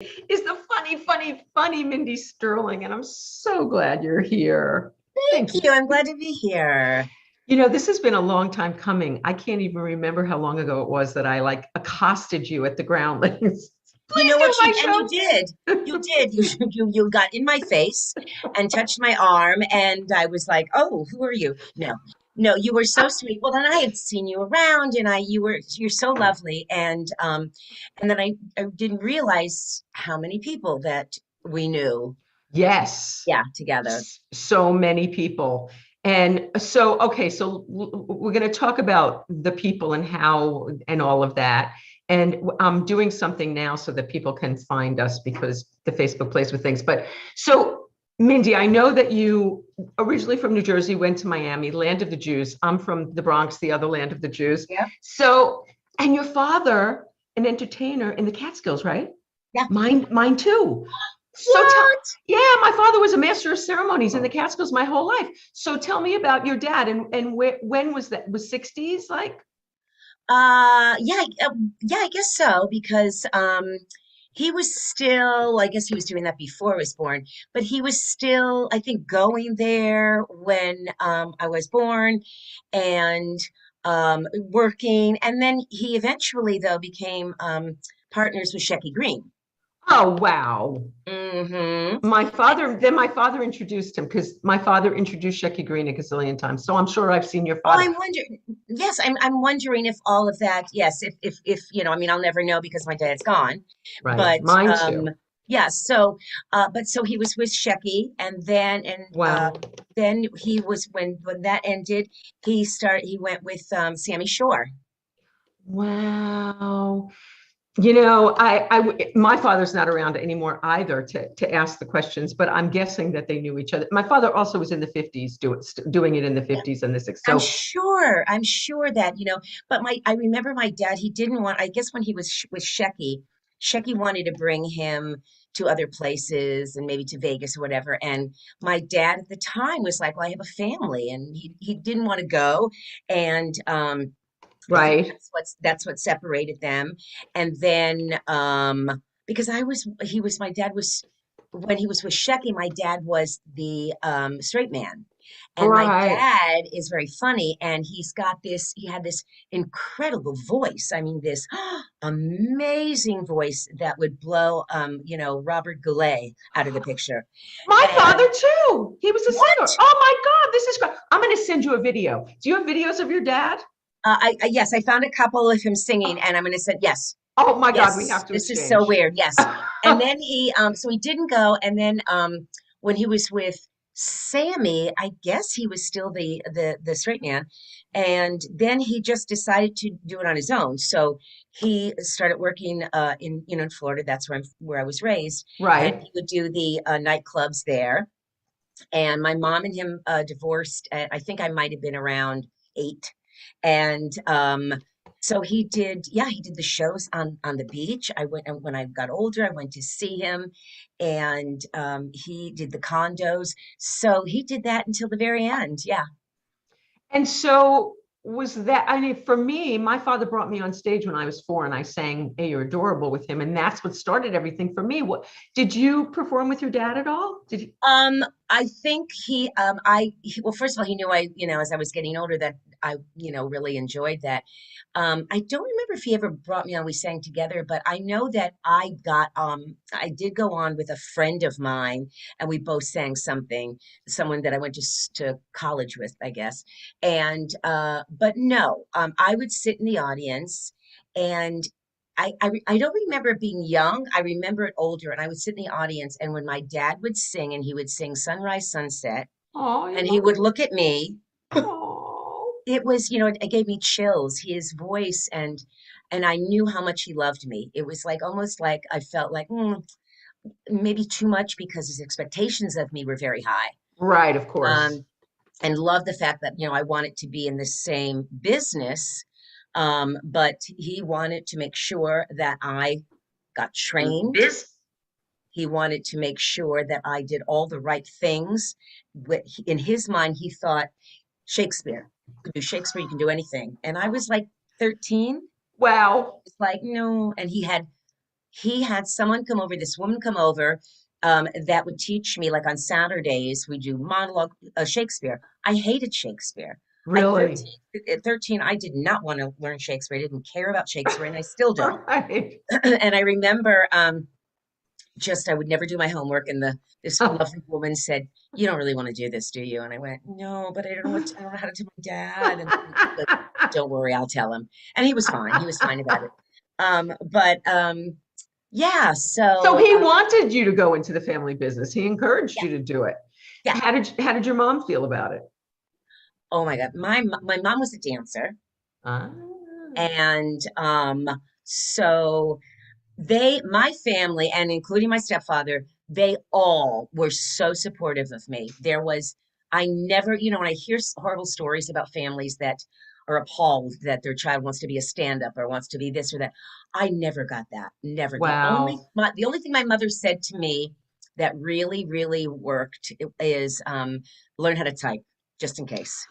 is the funny Mindy Sterling, and I'm so glad you're here. Thank you. I'm glad to be here. This has been a long time coming. I can't even remember how long ago it was that I like accosted you at the Groundlings. You Please know do what my you show. did. You did. You got in my face and touched my arm, and I was like, "Oh, who are you?" No, no, you were so sweet. Well, then I had seen you around, and you're so lovely, and then I didn't realize how many people that we knew. Yes, Yeah, together. so many people. And so, okay, so we're going to talk about the people and how and all of that. And I'm doing something now so that people can find us because the Facebook plays with things. But so, Mindy, I know that you originally from New Jersey, went to Miami, land of the Jews. I'm from the Bronx, the other land of the Jews. Yeah. So, and your father, an entertainer in the Catskills, right? Yeah. Mine too. So tell, What? yeah, my father was a master of ceremonies in the Catskills my whole life. So tell me about your dad and when was that? Was 60s like? Yeah, I guess so because he was still, I guess he was doing that before I was born, but he was still, I think, going there when I was born and working. And then he eventually, though, became partners with Shecky Green. Oh wow. Hmm. My father introduced him because my father introduced Shecky Green a gazillion times. So I'm sure I've seen your Oh, father. I'm wondering. Yes, I'm wondering if all of that. Yes, if I mean, I'll never know because my dad's gone. Right. But Mine too. yeah. But so he was with Shecky, and Wow. then he was when that ended. He went with Sammy Shore. Wow. My father's not around anymore either to ask the questions, but I'm guessing that they knew each other. My father also was in the 50s, doing it in the 50s and the 60s. So, I'm sure that, but I remember my dad, he didn't want, I guess when he was with Shecky wanted to bring him to other places and maybe to Vegas or whatever. And my dad at the time was like, well, I have a family and he didn't want to go. And, I think right. that's what separated them. And then, because my dad was, when he was with Shecky, my dad was the straight man. And my Right. dad is very funny, and he had this incredible voice. I mean, this amazing voice that would blow, Robert Goulet out of the picture. My And father too. He was a singer. what? Oh my God, this is great. I'm going to send you a video. Do you have videos of your dad? Yes, I found a couple of him singing, and I'm going to say yes. Oh my God, we Yes, have to this is so exchange. weird. Yes. And then so he didn't go. And then when he was with Sammy, I guess he was still the straight man. And then he just decided to do it on his own. So he started working in Florida. That's where I was raised. And Right. he would do the nightclubs there. And my mom and him divorced. I think I might have been around 8. And so he did the shows on the beach. I went, and when I got older, I went to see him, and he did the condos. So he did that until the very end. Yeah. And so was that, I mean, for me, my father brought me on stage when I was 4 and I sang Hey, You're Adorable with him. And that's what started everything for me. What did you perform with your dad at all? Did you? I think well, first of all, he knew as I was getting older that I, really enjoyed that. I don't remember if he ever brought me on, we sang together, but I know that I did go on with a friend of mine and we both sang someone that I went to college with, I guess. And, but no, I would sit in the audience and I don't remember being young. I remember it older, and I would sit in the audience. And when my dad would sing, and he would sing Sunrise, Sunset, Oh, I and he love would it. look at me, Oh, it was, it gave me chills. His voice, and I knew how much he loved me. It was like almost like I felt like maybe too much because his expectations of me were very high. right, of course. Um, and loved the fact that I wanted to be in the same business, but he wanted to make sure that I got trained. This He wanted to make sure that I did all the right things. In his mind, he thought Shakespeare. You can do Shakespeare, you can do anything. And I was like 13. wow. It's like, no. And he had someone come over, this woman come over, that would teach me, like on Saturdays, we do monologue, Shakespeare. I hated Shakespeare. At Really? 13, I did not want to learn Shakespeare. I didn't care about Shakespeare, and I still don't. Right. And I remember just I would never do my homework, and this lovely woman said, "You don't really want to do this, do you?" And I went, "No, but I don't know how to tell my dad." And she goes, "Don't worry, I'll tell him." And he was fine. He was fine about it. But yeah, So so he wanted you to go into the family business. He encouraged yeah, you to do it. yeah. How did your mom feel about it? Oh my God, my mom was a dancer, Ah. and so my family, and including my stepfather, they all were so supportive of me. I never, when I hear horrible stories about families that are appalled that their child wants to be a stand-up or wants to be this or that, I never got that. Never. Wow. The only thing my mother said to me that really, really worked is learn how to type, just in case.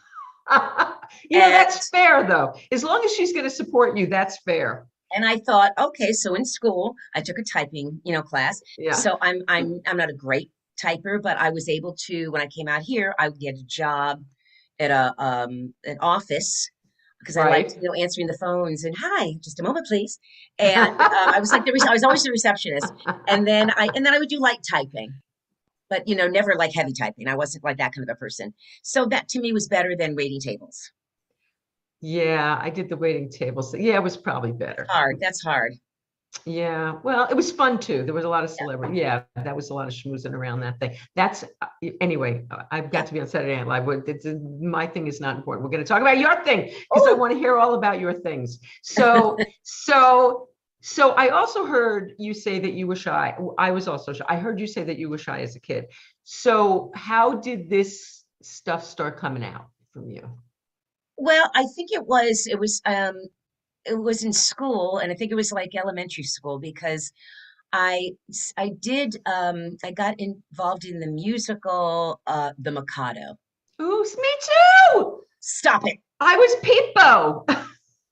And That's fair though. As long as she's going to support you, that's fair. And I thought, okay, so in school, I took a typing, class. Yeah. So I'm not a great typer, but I was able to, when I came out here, I would get a job at an office because I liked, Right. answering the phones and hi, just a moment, please. And I was like I was always the receptionist. And then I would do light typing, but never like heavy typing. I wasn't like that kind of a person. So that to me was better than waiting tables. Yeah, I did the waiting table. So yeah, it was probably better. Hard. That's hard. Yeah, well, it was fun too. There was a lot of Yeah. celebrity. Yeah, that was a lot of schmoozing around that thing. That's anyway. I've got Yeah. to be on Saturday Night Live. My thing is not important. We're going to talk about your thing because I Oh, want to hear all about your things. So I also heard you say that you were shy. I was also shy. I heard you say that you were shy as a kid. So how did this stuff start coming out from you? well, I think it was in school, and I think it was like elementary school because I got involved in the musical The Mikado. Ooh, me too. Stop it. I was Peep-Bo.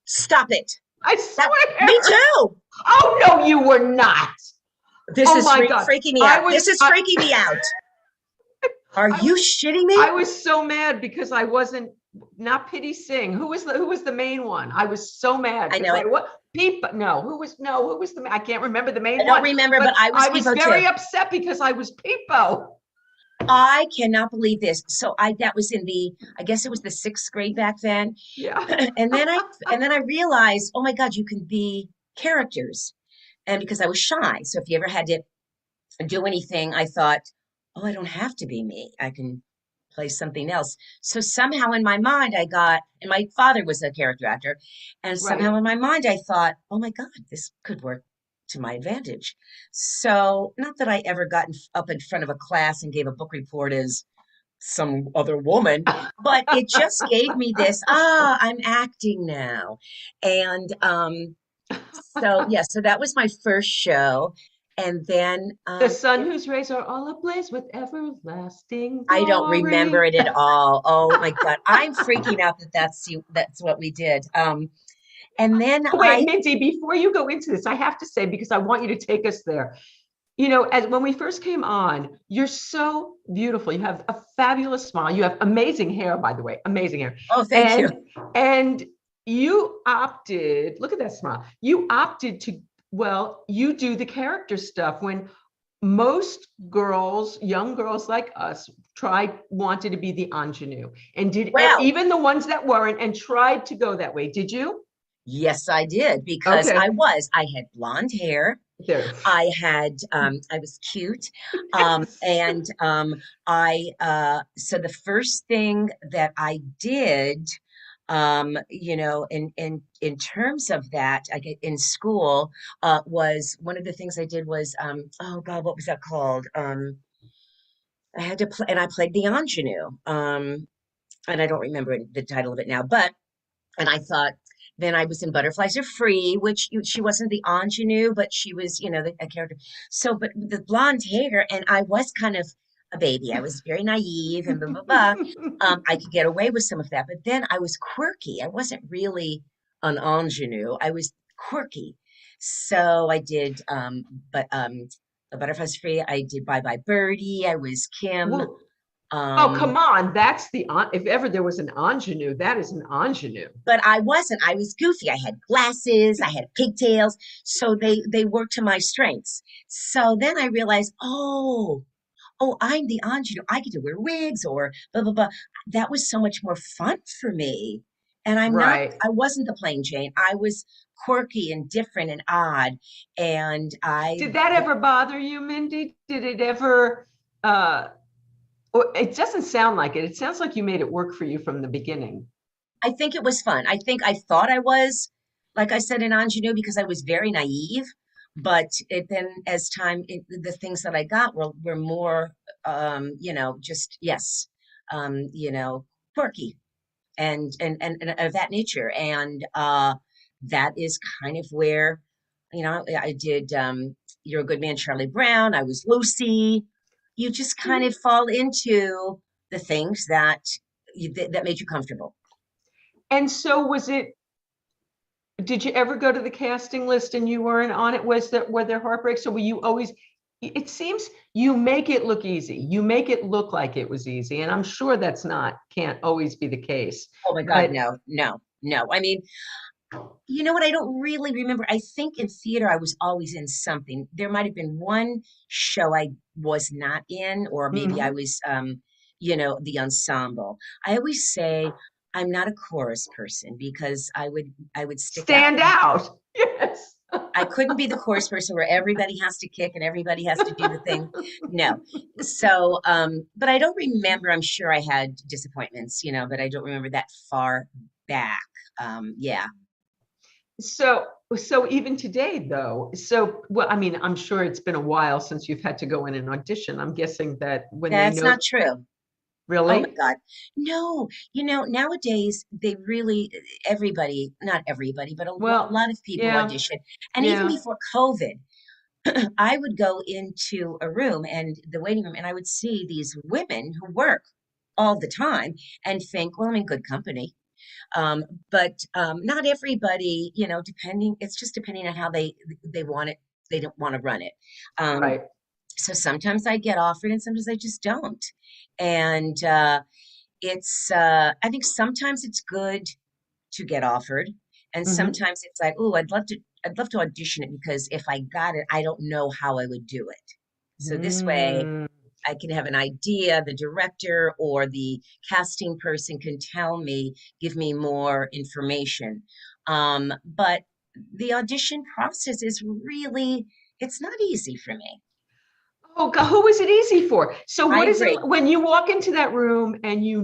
Stop it. I Me swear. too. Oh no, you were not. This Oh is my God. freaking me I out. was This is I, freaking me out. Are I you was shitting I me? was so mad because I wasn't not Pity Singh. Who was the main one? I was so mad I because know I it. what Peep no, who was I can't remember the I main don't one, remember, but but I was I was Peep-Bo too. very upset because I was Peep-Bo. I cannot believe this. So that was I guess it was the sixth grade back then. Yeah. And then I realized, oh my God, you can be characters. And because I was shy, so if you ever had to do anything, I thought, oh, I don't have to be me. I can play something else. So somehow in my mind, and my father was a character actor, and Right. somehow in my mind, I thought, oh my God, this could work to my advantage. So not that I ever got up in front of a class and gave a book report as some other woman, but it just gave me this, I'm acting now. And so yeah, so that was my first show. And then The sun whose rays are all ablaze with everlasting I don't remember glory. it at all. Oh my God. I'm freaking out that's what we did. And then Wait, Mindy, before you go into this, I have to say, because I want you to take us there. As when we first came on, you're so beautiful. You have a fabulous smile. You have amazing hair, by the way, amazing hair. oh, thank you. And you opted, look at that smile. You opted to, well, you do the character stuff when most girls, young girls like us, wanted to be the ingenue and did Well, even the ones that weren't and tried to go that way. Did you? yes, I did because Okay. I had blonde hair. There. I was cute. Yes. And so the first thing that I did, in terms of that, in school, was one of the things I did was, oh God, what was that called? I had to play, and I played the ingenue. And I don't remember the title of it now, and I thought, then I was in Butterflies Are Free, which she wasn't the ingenue, but she was, a character. So, but the blonde hair, and I was kind of a baby. I was very naive and blah, blah, blah. I could get away with some of that, but then I was quirky. I wasn't really an ingenue. I was quirky. So I did, but the Butterflies Free. I did Bye Bye Birdie. I was Kim. Well, oh, Um, come on. That's if ever there was an ingenue, that is an ingenue. but I wasn't. I was goofy. I had glasses. I had pigtails. So they worked to my strengths. So then I realized, oh, I'm the ingenue. I get to wear wigs or blah blah blah. That was so much more fun for me. And Right. I wasn't the plain Jane. I was quirky and different and odd. And Did that ever bother you, Mindy? Did it ever, or it doesn't sound like it. It sounds like you made it work for you from the beginning. I think it was fun. I think I thought I was, like I said, an ingenue because I was very naive. But it then, as time, the things that I got were more, just yes, you know, quirky and of that nature. And that is kind of where, I did. You're a Good Man, Charlie Brown. I was Lucy. You just kind Mhm. of fall into the things that made you comfortable. And so did you ever go to the casting list and you weren't on it? Were there heartbreaks or were you always, it seems you make it look easy. You make it look like it was easy. And I'm sure can't always be the case. Oh my God, But no, no, no. I mean, you know what? I don't really remember. I think in theater I was always in something. There might have been one show I was not in, or maybe I mhm. was, the ensemble. I always say I'm not a chorus person because I would stick out. Stand out. Yes. I couldn't be the chorus person where everybody has to kick and everybody has to do the thing. No. So, but I don't remember. I'm sure I had disappointments, but I don't remember that far back. Yeah. So, so even today, though, well, I mean, I'm sure it's been a while since you've had to go in and audition. I'm guessing that when they That's know, not true. Oh my really? God. No, nowadays they really, everybody, not everybody, but a Well, lot of people yeah, audition. And even yeah. before COVID, I would go into a room and the waiting room, and I would see these women who work all the time and think, well, I'm in good company. But not everybody, it's just depending on how they want it. They don't want to run it. Um, Right. so sometimes I get offered and sometimes I just don't. And I think sometimes it's good to get offered, and Hmm. sometimes it's like, oh, I'd love to audition it because if I got it, I don't know how I would do it. So this way Mm. I can have an idea, the director or the casting person can tell me, give me more information. But the audition process is really, it's not easy for me. Oh God, who is it easy for? So I what is it agree. when you walk into that room and you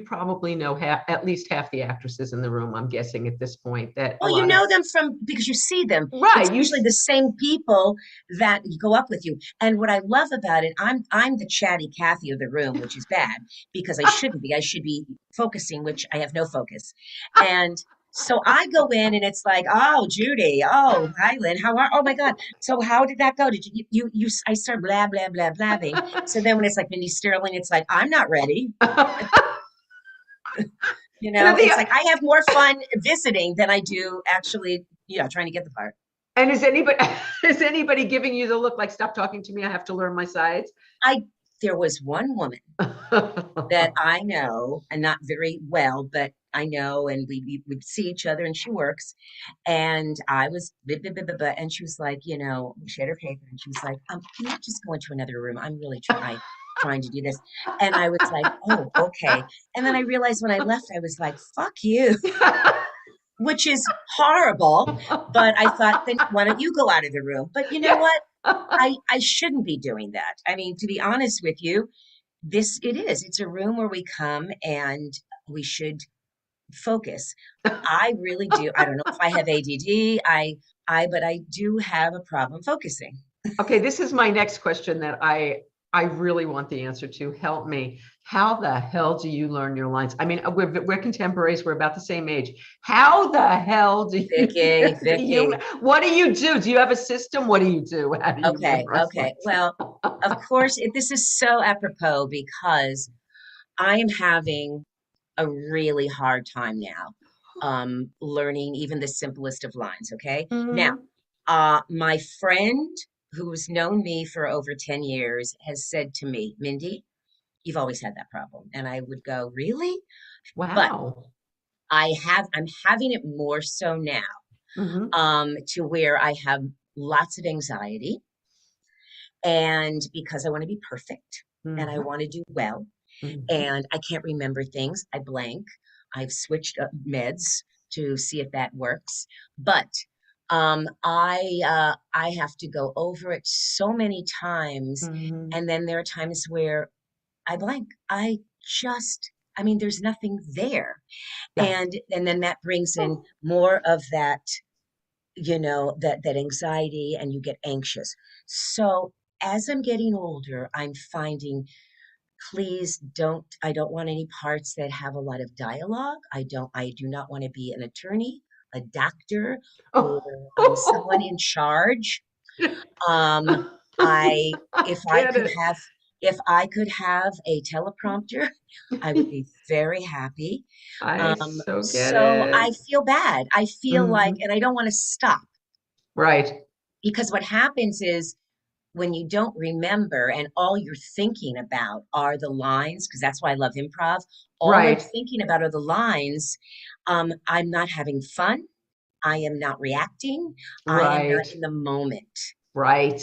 probably know at least half the actresses in the room, I'm guessing at this point that a Well, you lot of, know them from because you see them. It's right, usually the same people that go up with you. And what I love about it, I'm the chatty Cathy of the room, which is bad because I shouldn't be. I should be focusing, which I have no focus. And so I go in and it's like, oh, Judy, oh, hi, Lynn, how are? Oh my God. So how did that go? Did you? I start blah blah blah blabbing. So then when it's like Mindy Sterling, it's like I'm not ready. and then It's like I have more fun visiting than I do actually, trying to get the part. and is anybody is anybody giving you the look like stop talking to me? I have to learn my sides. I There was one woman that I know, and not very well, but I know, and we would see each other, and she works, and I was, blah, blah, blah, blah, blah, and she was like, she had her paper, and she was like, can you just go into another room? I'm really trying to do this, and I was like, oh, okay, and then I realized when I left, I was like, fuck you, which is horrible. But I thought, then why don't you go out of the room? But you know Yeah. what? I shouldn't be doing that. I mean, to be honest with you, it's a room where we come and we should focus. I really do. I don't know if I have ADD. But I do have a problem focusing. Okay, this is my next question that I really want the answer to. Help me. How the hell do you learn your lines? I mean, we're contemporaries. We're about the same age. How the hell do you Vicky, do you Vicky. what do you do? Do you have a system? What do you do? How do you Okay, memorize okay. Well, of course, this is so apropos because I am having a really hard time now learning even the simplest of lines. Okay. Now, lines? My friend who's known me for over 10 years has said to me, Mindy, you've always had that problem. And I would go, really? But Wow. I'm having it more so now, Hmm. to where I have lots of anxiety and because I want to be perfect and I Hmm. want to do well Hmm. and I can't remember things. I blank. I've switched up meds to see if that works. But I have to go over it so many times, Hmm. and then there are times where I blank. I mean, there's nothing there, Yeah. and then that brings in Oh. more of that, that anxiety, and you get anxious. So as I'm getting older, I'm finding please don't I don't want any parts that have a lot of dialogue. I do not want to be an attorney, a doctor, or someone in charge. um I I if I get could it. have if I could have a teleprompter, I would be very happy. I so get So I it. feel bad, I feel like, Hmm. and I don't want to stop, Right. because what happens is when you don't remember and all you're thinking about are the lines, because that's why I love improv, all I'm Right. thinking about are the lines. I'm not having fun. I am not reacting. I am not Right. in the moment. Right.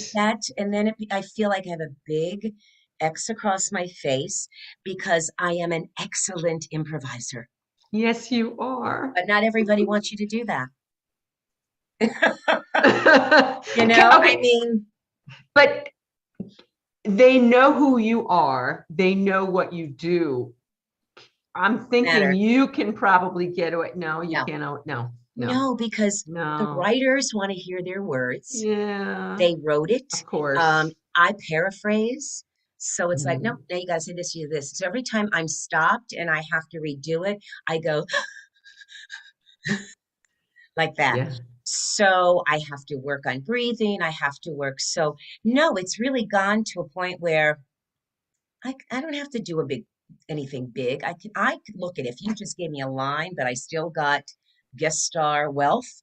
And then I feel like I have a big X across my face because I am an excellent improviser. Yes, you are. But not everybody wants you to do that. Okay, I okay, mean, but they know who you are. They know what you do. I'm thinking matter. you can probably get away. No, you No, can't. No, no, no, because the no. writers want to hear their words. Yeah, They wrote it. of course. I paraphrase. So it's like, nope, Mhm. now you gotta say this, you do this. So every time I'm stopped and I have to redo it, I go like that. Yeah. So I have to work on breathing. I have to work. So no, it's really gone to a point where I don't have to do anything big. I could look at if you just gave me a line, but I still got guest star wealth.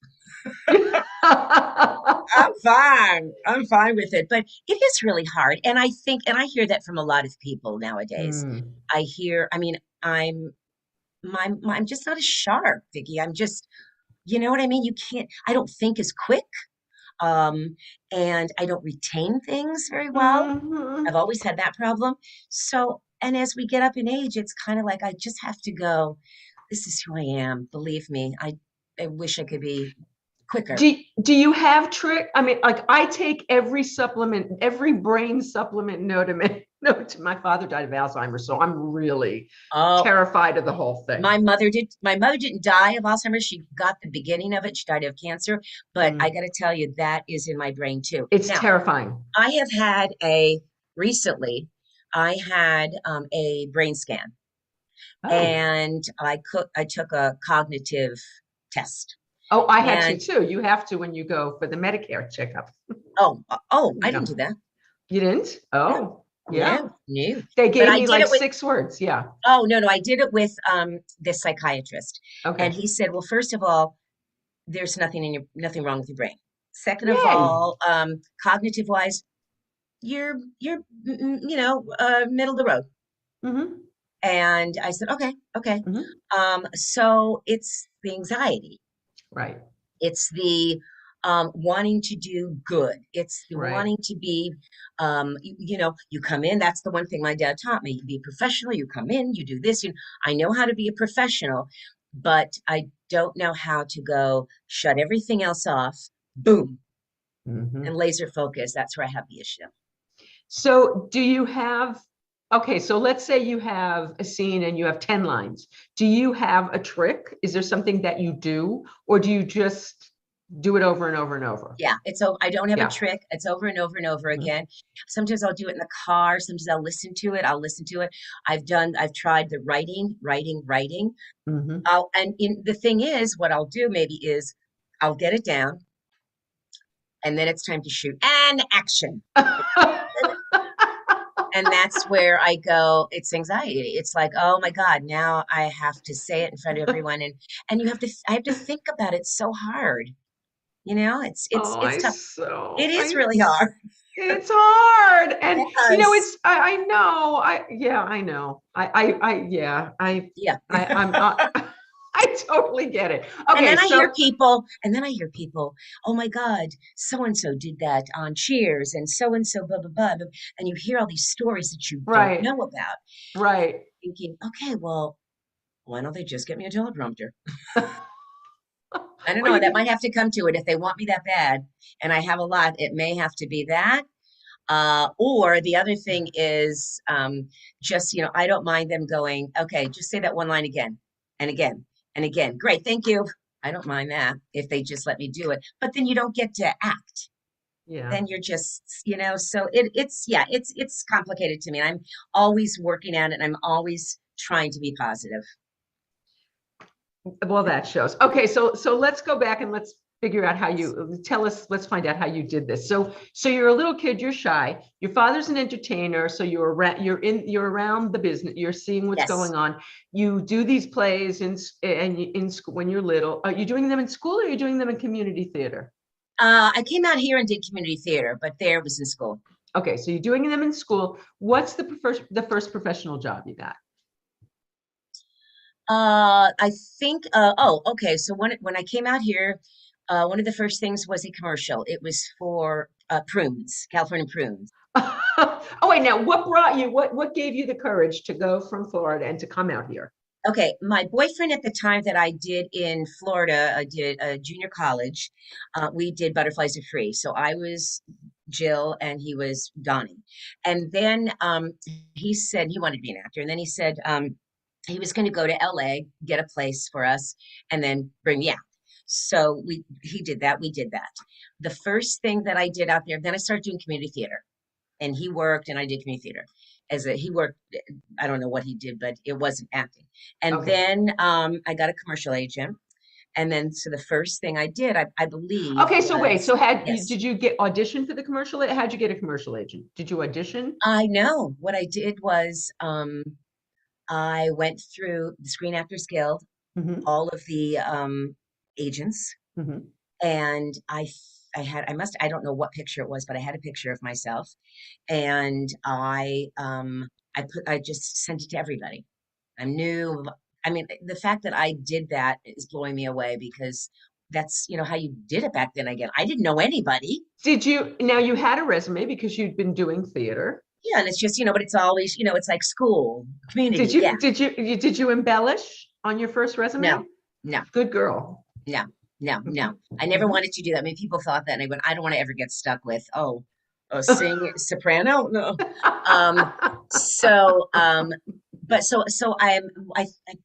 I'm fine. I'm fine with it. But it is really hard. And I think, and I hear that from a lot of people nowadays. Hmm. I mean, I'm just not as sharp, Vicki. I'm just, you know what I mean? I don't think as quick. Um, and I don't retain things very well. I've Hmm. always had that problem. So, and as we get up in age, it's kind of like I just have to go, this is who I am. Believe me, I wish I could be quicker. Do you have trick? I mean, like I take every supplement, every brain supplement note. Note. My father died of Alzheimer's, so I'm really Oh, terrified of the whole thing. My mother didn't die of Alzheimer's. She got the beginning of it. She died of cancer. But I Mm. got to tell you, that is in my brain too. It's Now, terrifying. I have had recently, I had a brain scan, Oh, and I took a cognitive test. oh, I had to And too. You have to when you go for the Medicare checkup. I Yeah, didn't do that. you didn't? No, Oh, yeah. no, no. They But gave I me did like it with, 6 words. Yeah. oh, no, no, I did it with this psychiatrist. And Okay. he said, well, first of all, there's nothing wrong with your brain. Second of Yay. all, cognitive wise, you're middle of the road. Hmm. And I said, okay, okay. Hmm. So it's the anxiety, Right. it's the wanting to do good, it's the Right. wanting to be, you come in. That's the one thing my dad taught me: you be professional. You come in, you do this. I know how to be a professional, but I don't know how to go shut everything else off. Boom, and Hmm. laser focus. That's where I have the issue. So do you have, okay, so let's say you have a scene and you have 10 lines. Do you have a trick? Is there something that you do, or do you just do it over and over and over? Yeah, it's so I don't have a Yeah. trick. It's over and over and over Mhm. again. Sometimes I'll do it in the car. Sometimes I'll listen to it. I'll listen to it. I've tried the writing. Mhm. The thing is, what I'll do maybe is I'll get it down, and then it's time to shoot and action. And that's where I go, it's anxiety. It's like, oh my God, now I have to say it in front of everyone. And I have to think about it so hard. You know, Oh, it's tough. It is I really hard. it's hard. And Yes. it's I know. I know. Yeah, Yeah. I'm I totally get it. And Okay, then I hear so people, oh my God, so and so did that on Cheers, and so blah blah blah, and you hear all these stories that you don't right, know about, right. thinking, okay, well, why don't they just get me a teleprompter? I don't Well, know. you That can, might have to come to it if they want me that bad, and I have a lot. It may have to be that. Or the other thing is just, I don't mind them going, okay, just say that one line again and again and again. Great, thank you. I don't mind that if they just let me do it. But then you don't get to act. yeah. Then you're just, so yeah, it's complicated to me. I'm always working at it and I'm always trying to be positive. Well, that shows. Okay, so let's go back and let's figure out how you tell us. Let's find out how you did this. So you're a little kid. You're shy. Your father's an entertainer. So you're around the business. You're seeing what's Yes. going on. You do these plays in school when you're little. Are you doing them in school or are you doing them in community theater? I came out here and did community theater, but there was in school. Okay, so you're doing them in school. What's the first professional job you got? I think, oh, okay. So when I came out here, one of the first things was a commercial. It was for prunes, California prunes. Oh wait, now what brought you? What gave you the courage to go from Florida and to come out here? Okay, my boyfriend at the time that I did in Florida, I did a junior college. We did Butterflies Are Free. So I was Jill and he was Donnie. And then he said he wanted to be an actor. And then he said he was going to go to LA, get a place for us, and then bring me out. So he did that. We did that. The first thing that I did out there, then I started doing community theater. And he worked and I did community theater. He worked, I don't know what he did, but it wasn't acting. And Okay. then I got a commercial agent. And then so the first thing I did, I believe, Okay, so wait, was so yes. did you get audition for the commercial? How'd you get a commercial agent? Did you audition? I know what I did was I went through the Screen Actors Guild, Hmm. all of the agents, Hmm. and I don't know what picture it was, but I had a picture of myself, and I just sent it to everybody. I'm new. I mean, the fact that I did that is blowing me away because that's, how you did it back then. Again, I didn't know anybody. Now you had a resume because you'd been doing theater. Yeah, and it's just, but it's always, it's like school, Did community. Yeah. you did you did you embellish on your first resume? No, no, Good girl. no, no, no. Mhm. I never Mhm. wanted to do that. I mean, people thought that, and I went, I don't want to ever get stuck with, sing soprano. No. Um, so, but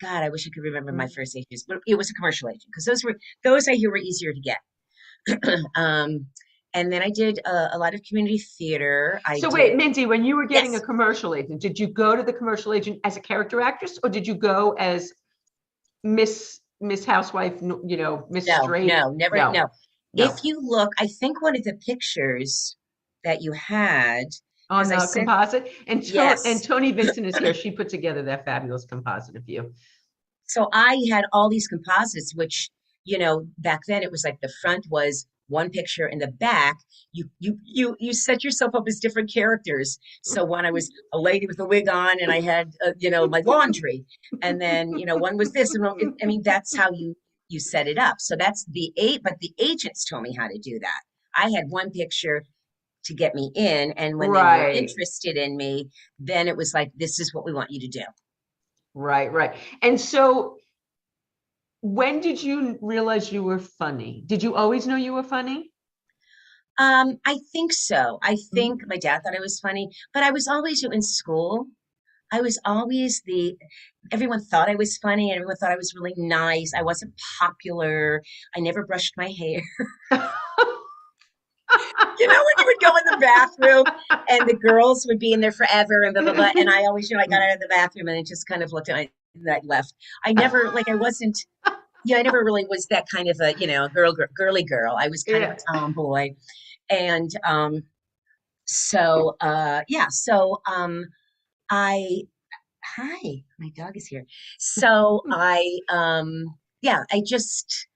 God, I wish I could remember my first agents, but it was a commercial agent because those I hear were easier to get. Um, and then I did a lot of community theater. I So did, wait, Mindy, when you were getting a yes, commercial agent, did you go to the commercial agent as a character actress or did you go as Miss Housewife, Miss no, Straight? no, never, No, no. If no. you look, I think one of the pictures that you had, On because I the sent, composite. And yes. Tony Vincent is here. She put together that fabulous composite of you. So I had all these composites, which, back then it was like the front was one picture and the back, you set yourself up as different characters. So when I was a lady with a wig on and I had, my laundry, and then, one was this, and I mean, that's how you set it up. So but the agents told me how to do that. I had one picture to get me in, and when they were Right, interested in me, then it was like, this is what we want you to do. right, right. And so when did you realize you were funny? Did you always know you were funny? I think so. I think Mhm. my dad thought I was funny, but I was always in school. I was always everyone thought I was funny and everyone thought I was really nice. I wasn't popular. I never brushed my hair. When you would go in the bathroom and the girls would be in there forever and blah, blah, blah. And I always, I got out of the bathroom and I just kind of looked at my, and I left. I never, like, I wasn't, yeah, I never really was that kind of a, girly girl. I was kind of Yeah. a tomboy. And so I hi, my dog is here. So I just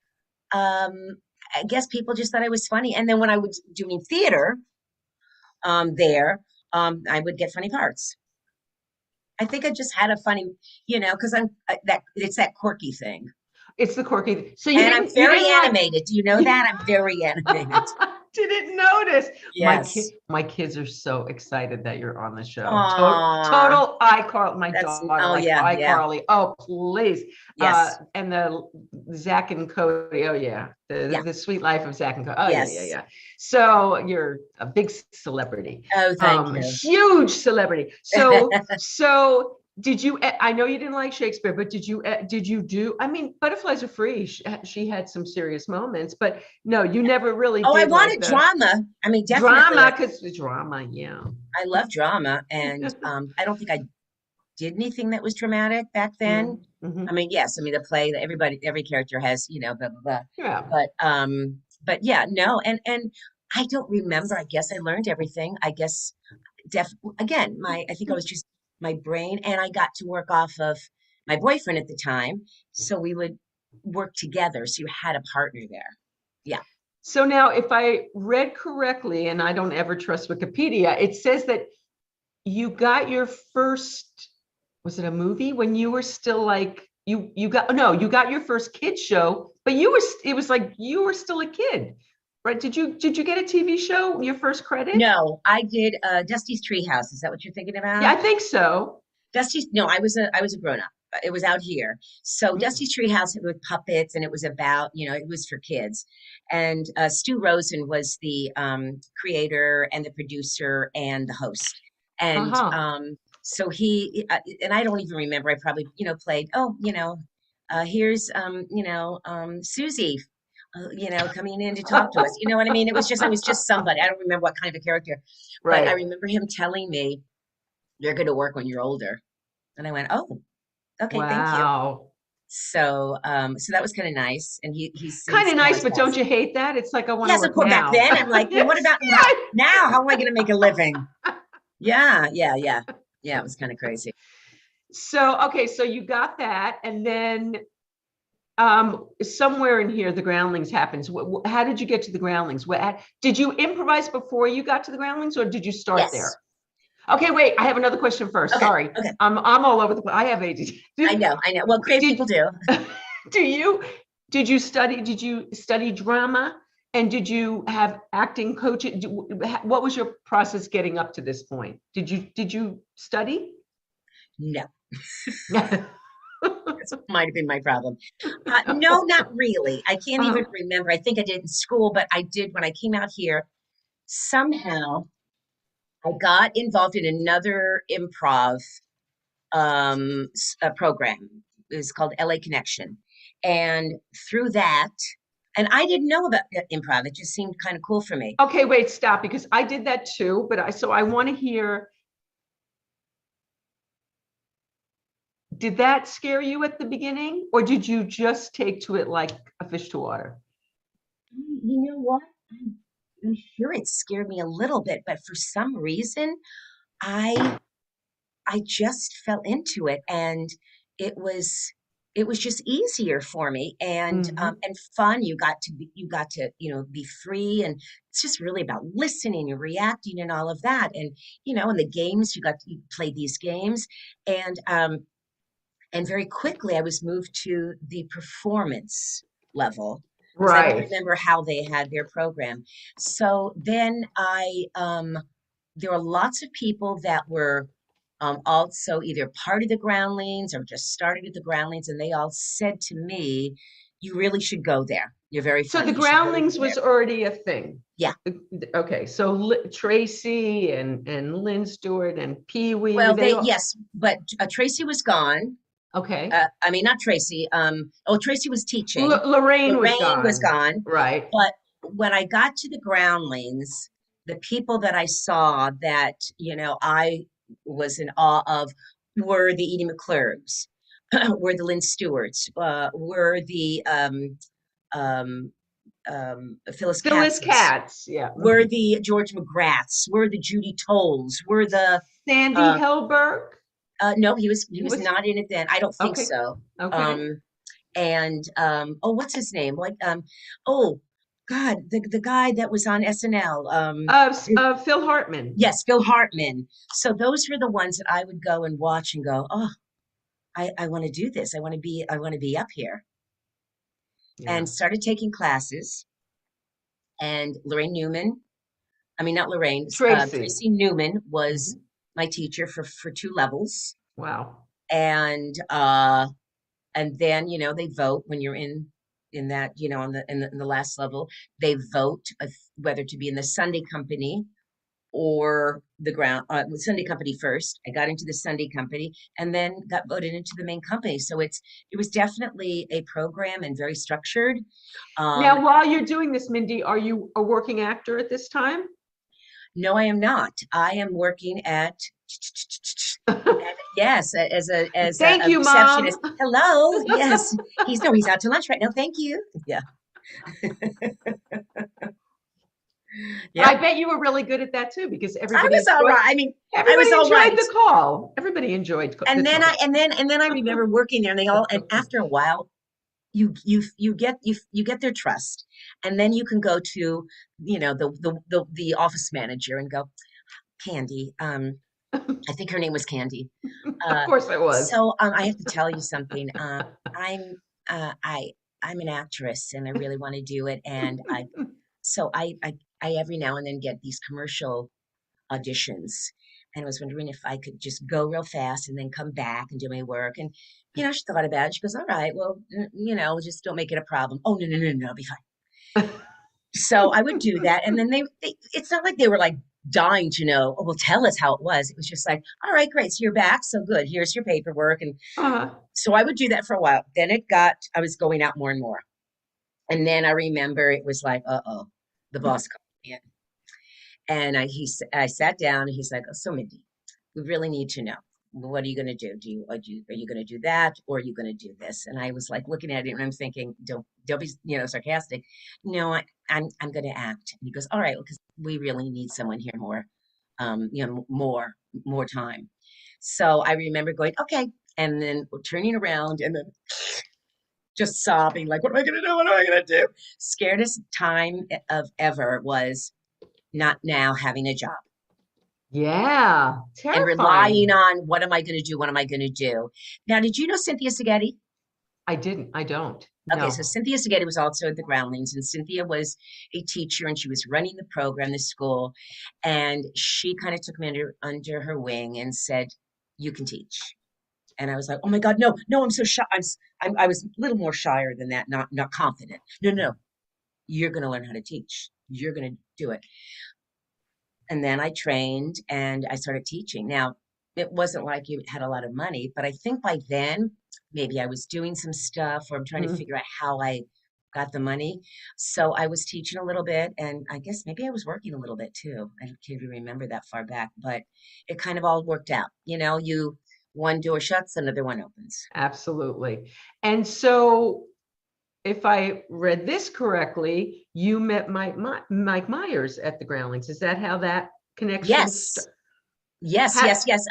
um I guess people just thought I was funny. And then when I was doing theater, there, I would get funny parts. I think I just had a funny, because it's that quirky thing. It's the quirky. So And I'm you very didn't like. animated. Do you know that? I'm very animated. Didn't notice. Yes. My kids are so excited that you're on the show. Aw, Total iCarly. My that's, daughter oh likes yeah, yeah. iCarly. Oh, please. Yes. And the Zach and Cody. Oh yeah, Yeah. the sweet life of Zach and Cody. Oh yeah, yeah, Yes. yeah. So you're a big celebrity, Oh, thank you. huge celebrity. So did you? I know you didn't like Shakespeare, but did you do? I mean, Butterflies Are Free. She had some serious moments, but no, you never really Oh, I did like wanted the drama. I mean, definitely. drama, because the drama, yeah. I love drama, and I don't think I did anything that was dramatic back then. Mm-hmm. I mean, yes, I mean the play that every character has, blah blah blah. Yeah. But yeah, no, and I don't remember. I guess I learned everything. I guess again, I think I was just my brain, and I got to work off of my boyfriend at the time, so we would work together. So you had a partner there. Yeah. So now, if I read correctly, and I don't ever trust Wikipedia, it says that you got your first, was it a movie when you were still like, you got your first kid show, but it was like you were still a kid, right? Did you get a TV show, your first credit? No, I did Dusty's Treehouse. Is that what you're thinking Yeah, I about? think so. Dusty's, no, I was a grown up. It was out here. So Dusty's Treehouse with puppets, and it was about, it was for kids. And Stu Rosen was the creator and the producer and the host. And Uh-huh. so and I don't even remember. I probably, played, here's, Susie, coming in to talk to us. You know what I mean? I was just somebody. I don't remember what kind of a character, but I Right. remember him telling me, "You're going to work when you're older." And I went, "Oh, okay, thank you." Wow. So that was kind of nice. And he's Kind since of nice, passed but on. don't you hate that? It's like, I want to Yes, of work course. Back now. then, I'm like, well, what Yes. about now? How am I going to make a living? Yeah, yeah, yeah. Yeah, it was kind of crazy. So, okay, so you got that, and then somewhere in here, the Groundlings happens. How did you get to the Groundlings? Did you improvise before you got to the Groundlings, or did you start Yes. there? Okay, wait, I have another question first. Okay. Sorry. Okay. I'm all over the place. I have ADD. I know. I know. Well, great Did people do. do you did you study drama, and did you have acting coaching? What was your process getting up to this point? Did you study? No, this might have been my problem. No, not really. I can't even Uh-huh. remember. I think I did in school, but I did when I came out here. Somehow I got involved in another improv program. It was called LA Connection. And through that, and I didn't know about improv. It just seemed kind of cool for me. Okay, wait, stop, because I did that too, but I want to hear, did that scare you at the beginning, or did you just take to it like a fish to water? You know what? I'm sure it scared me a little bit, but for some reason, I I just fell into it, and it was it was just easier for me, Mm-hmm. and fun. You got to be free, and it's just really about listening and reacting and all of that, and and the games you play these games, and very quickly I was moved to the performance level because I don't Right. remember how they had their program. So then there were lots of people that were also either part of the Groundlings or just started at the Groundlings, and they all said to me, "You really should go there. You're very So the funny. You should really go Groundlings there." was already a thing. Yeah. Okay, so Tracy and Lynn Stewart and Pee Wee, were Well, they they all yes, but Tracy was gone. okay? I mean, not Tracy. Tracy was teaching. Lorraine was Lorraine was gone, gone. right? But when I got to the Groundlings, the people that I saw that, I was in awe of were the Edie McClurgs, were the Lynn Stewarts, were the um, Phyllis Phyllis Katz's, Katz, yeah. were the George McGraths, were the Judy Tolles, were the Sandy uh, Helberg. no, he He was was not in it then. I don't think okay. so. Okay. Um, and what's his name? Like oh, God, the guy that was on SNL. Phil Hartman. Yes, Phil Hartman. So those were the ones that I would go and watch and go, oh, I want to do this. I want to be up here. Yeah. And started taking classes. And Lorraine Newman, I mean, not Lorraine, Tracy. Tracy Newman was Mhm. my teacher for 2 levels. Wow. And and then, they vote when you're in that, on the last level, they vote whether to be in the Sunday company or the Sunday company first. I got into the Sunday company and then got voted into the main company. So it was definitely a program and very structured. Um, Now, while you're doing this, Mindy, are you a working actor at this time? no, I am not. I am working at yes, Thank a you, receptionist. Mom. Hello. Yes. He's out to lunch right now. Thank you. Yeah. I Yep. bet you were really good at that too, because I was all right. I mean, I was everybody all enjoyed right. the call. Everybody enjoyed the And then talk. I remember working there and and after a while you get their trust. And then you can go to, the office manager and go, Candy, I think her name was Candy. Of Uh, course I was. so I have to tell you something. I'm I'm an actress and I really want to do it. And I every now and then get these commercial auditions. And I was wondering if I could just go real fast and then come back and do my work. And, she thought about it. She goes, all right, well, just don't make it a problem. Oh, no, no, no, no, I'll be fine. So I would do that. And then it's not like they were like dying to know, oh, well, tell us how it was. It was just like, all right, great. So you're back. So good. Here's your paperwork. And Uh, so I would do that for a while. Then I was going out more and more. And then I remember it was like, uh-oh, the boss called me in. And I sat down and he's like, oh, so Mindy, we really need to know. What are you going to do? Are you going to do that or are you going to do this? And I was like looking at it and I'm thinking, don't be, sarcastic. No, I'm going to act. And he goes, all right, because we really need someone here more, more time. So I remember going, okay. And then turning around and then just sobbing, like, what am I going to do? What am I going to do? Scaredest time of ever was not now having a job yeah, and relying terrifying. on what am I going to do? What am I going to do? Now, did you know Cynthia Seghetti? I didn't. I don't. Okay, so No. Cynthia Seghetti was also at the Groundlings, and Cynthia was a teacher and she was running the program, the school, and she kind of took me under her wing and said, "You can teach." And I was like, "Oh my God, no, no! I'm so shy. I was a little more shyer than that, not confident. No, no, no. You're going to learn how to teach. You're going to do it." And then I trained and I started teaching. Now, it wasn't like you had a lot of money, but I think by then maybe I was doing some stuff or I'm trying to Mm, figure out how I got the money. So I was teaching a little bit and I guess maybe I was working a little bit too. I can't even remember that far back, but it kind of all worked out. One door shuts, another one opens. absolutely. And so, if I read this correctly, you met Mike Myers at the Groundlings. Is that how that connection Yes. Yes, had? yes, yes.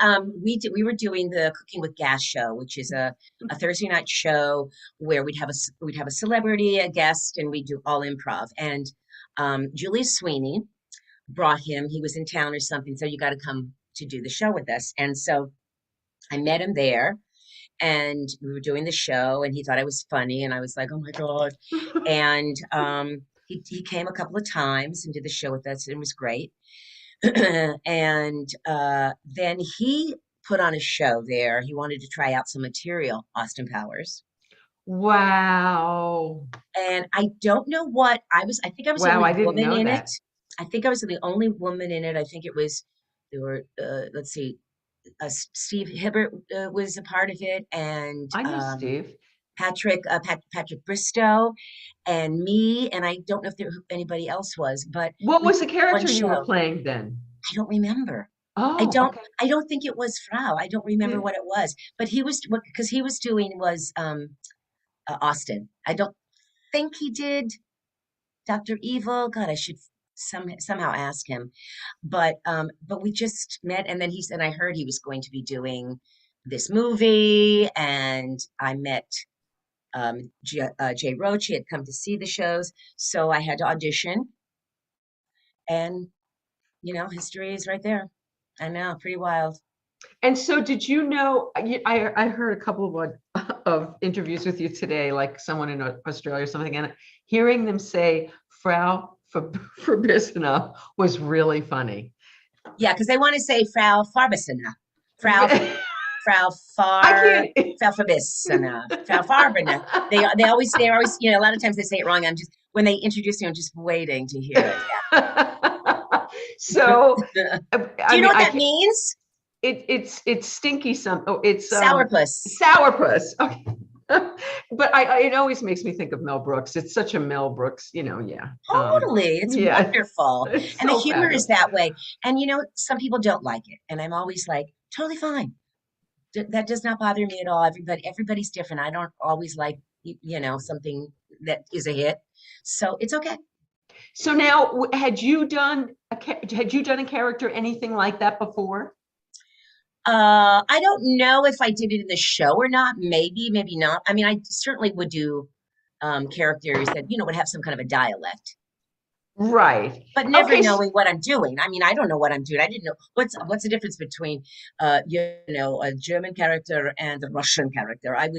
We were doing the Cooking with Gas show, which is a Thursday night show where we'd have a celebrity, a guest, and we do all improv. And Julius Sweeney brought him. He was in town or something, so you got to come to do the show with us. And so I met him there, and we were doing the show, and he thought I was funny, and I was like, oh my God. And he came a couple of times and did the show with us, and it was great. And then he put on a show there. He wanted to try out some material, Austin Powers. Wow. And I don't know what I think I was the Wow, only I didn't woman know in it. that. I think I was the only woman in it. I think there were, let's see, Steve Hibbert was a part of it, and I knew Steve. Patrick Bristow, and me. And I don't know if anybody else was, but What we was the did one character you were show. playing then? I don't remember. Oh, okay. I don't think it was Frau. I don't remember Yeah. what it was, but because he was doing was Austin. I don't think he did Dr. Evil. God, I should somehow ask him. But we just met and then he said I heard he was going to be doing this movie and I met Jay Roach. He had come to see the shows, so I had to audition, and history is right there. I know, pretty wild. And so did you know, I heard a couple of interviews with you today, like someone in Australia or something, and hearing them say Frau Farbissina was really funny. Yeah, because they want to say Frau Farbissina, Frau Frau I can't. Frau Farbissina, Frau Farbina. They're always, a lot of times they say it wrong. I'm just when they introduce me, I'm just waiting to hear it. So, Yeah. Do I you know mean, what that means? it's stinky some. Oh, it's Sourpuss. sourpuss. Okay. But it always makes me think of Mel Brooks. It's such a Mel Brooks, yeah. Totally. It's Yeah, wonderful. it's And the so humor is fabulous. that way. And some people don't like it. And I'm always like, totally fine. That does not bother me at all. Everybody's different. I don't always like, something that is a hit. So it's okay. So now, had you done a character anything like that before? I don't know if I did it in the show or not. Maybe, maybe not. I mean, I certainly would do characters that, would have some kind of a dialect, Right. but never Okay. knowing what I'm doing. I mean, I don't know what I'm doing. I didn't know what's the difference between a German character and a Russian character. I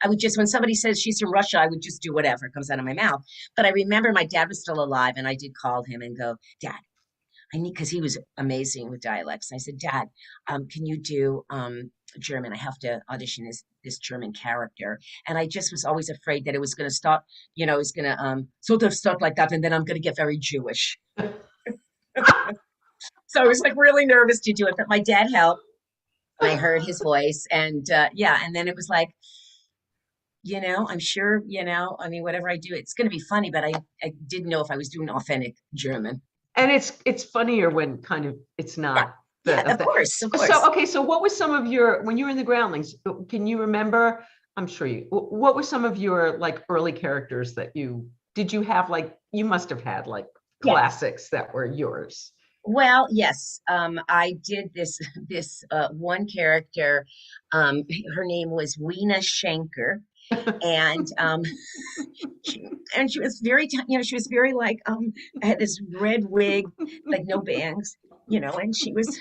would just when somebody says she's from Russia, I would just do whatever comes out of my mouth. But I remember my dad was still alive, and I did call him and go, Dad, I need because he was amazing with dialects. I said, Dad, can you do German? I have to audition this German character, and I just was always afraid that it was going to start. It was going to sort of start like that, and then I'm going to get very Jewish. So I was like really nervous to do it, but my dad helped. I heard his voice, and yeah, and then it was like, I'm sure, I mean, whatever I do, it's going to be funny, but I didn't know if I was doing authentic German. And it's funnier when kind of it's Yeah, not yeah, the of thing. course, of course. So okay, so what was some of your when you were in the Groundlings? Can you remember? I'm sure you. What were some of your like early characters that you did you have like you must have had like Yeah. classics that were yours? Well, yes. I did this one character. Her name was Wiena Schanker, and she, and she was she was very like had this red wig, like no bangs, and she was.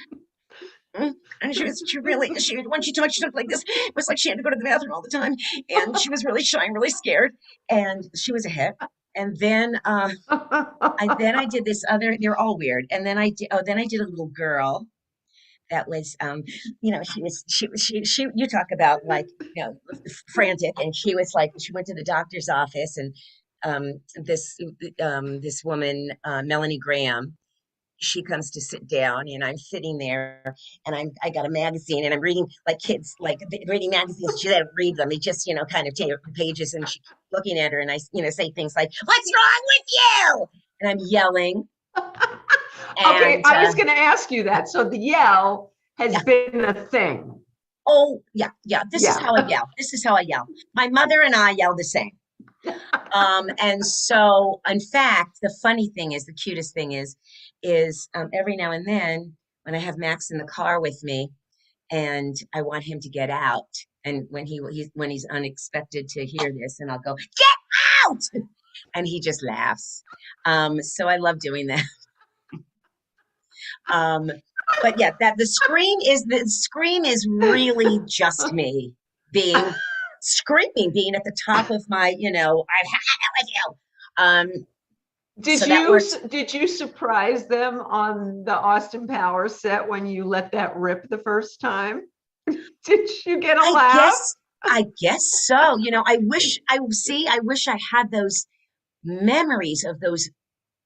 And she when she talked, she talked like this. It was like she had to go to the bathroom all the time, and she was really shy and really scared. And she was a hit. And then I did this other. They're all weird. And then I did. Oh, then I did a little girl that was, she. You talk about like, frantic, and she was like, she went to the doctor's office, and this woman, Melanie Graham, she comes to sit down, and I'm sitting there, and I got a magazine, and I'm reading like kids like reading magazines. She doesn't read them; they just kind of take pages, and she's looking at her, and I say things like, "What's wrong with you?" And I'm yelling. Okay, And I was going to ask you that. So the yell has yeah. been a thing. Oh yeah, yeah. This is Yeah. how I yell. This is how I yell. My mother and I yell the same. And so, in fact, the funny thing is, the cutest thing is every now and then when I have Max in the car with me, and I want him to get out, and when he's unexpected to hear this, and I'll go, "Get out!" and he just laughs. So I love doing that. But yeah, the scream is really just me being screaming, being at the top of my, I've had it with you. Did So that you works. did you surprise them on the Austin Powers set when you let that rip the first time? Did you get a I laugh? guess I guess so. I wish I had those memories of those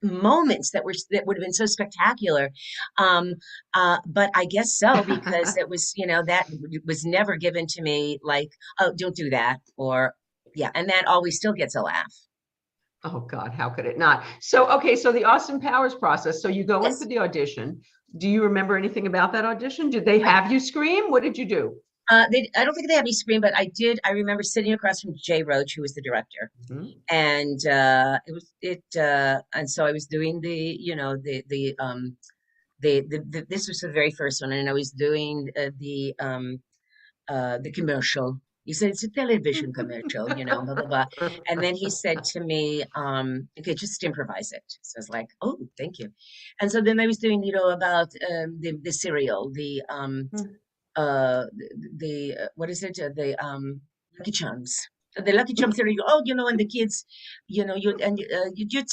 moments that would have been so spectacular. But I guess so, because it was, that was never given to me like, oh, don't do that, or yeah, and that always still gets a laugh. Oh God, how could it not? So okay, so the Austin Powers process. So you go in for Yes. the audition. Do you remember anything about that audition? Did they I have you scream? What did you do? I don't think they had me scream, but I did. I remember sitting across from Jay Roach, who was the director, Mhm. and and so I was doing this was the very first one, and I was doing the commercial, He said, it's a television commercial, blah, blah, blah. And then he said to me, okay, just improvise it. So I was like, oh, thank you. And so then I was doing, about the cereal, what is it? The Lucky Charms. The Lucky Charms cereal. Oh, and the kids, you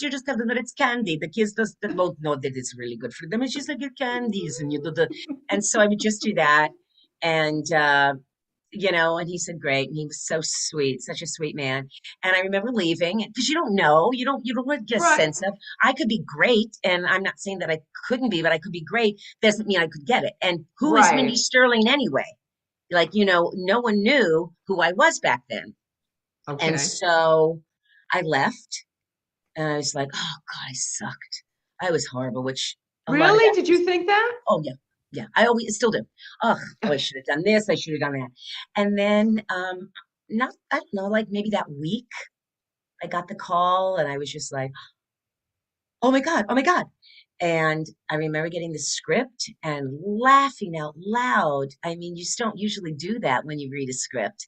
just tell them that it's candy. The kids that won't know that it's really good for them. It's just like your candies, and you do and so I would just do that, and and he said great, and he was so sweet, such a sweet man. And I remember leaving because you don't know, you don't get a Right. sense of I could be great, and I'm not saying that I couldn't be, but I could be great doesn't mean I could get it. And who is Mindy Right. Sterling anyway? Like, no one knew who I was back then. And Okay. so I left, and I was like, oh God, I sucked. I was horrible, which a lot of Really? Did actors, you think that? oh yeah, yeah. I always still do. Oh, I should have done this, I should have done that. And then not I don't know, like maybe that week I got the call and I was just like, oh my God, oh my God. And I remember getting the script and laughing out loud. I mean, you just don't usually do that when you read a script.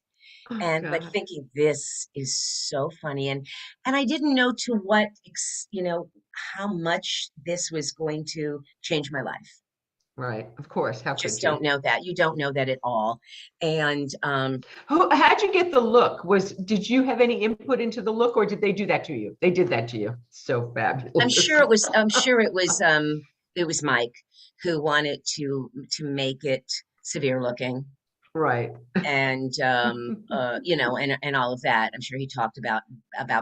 Oh And but God. thinking this is so funny, and I didn't know to what how much this was going to change my life. Right. Of course. How Just could don't you? know that. You don't know that at all. And How'd you get the look? Did you have any input into the look, or did they do that to you? They did that to you. So I'm fabulous. sure it was I'm sure it was Mike who wanted to make it severe looking, Right. and and all of that. I'm sure he talked about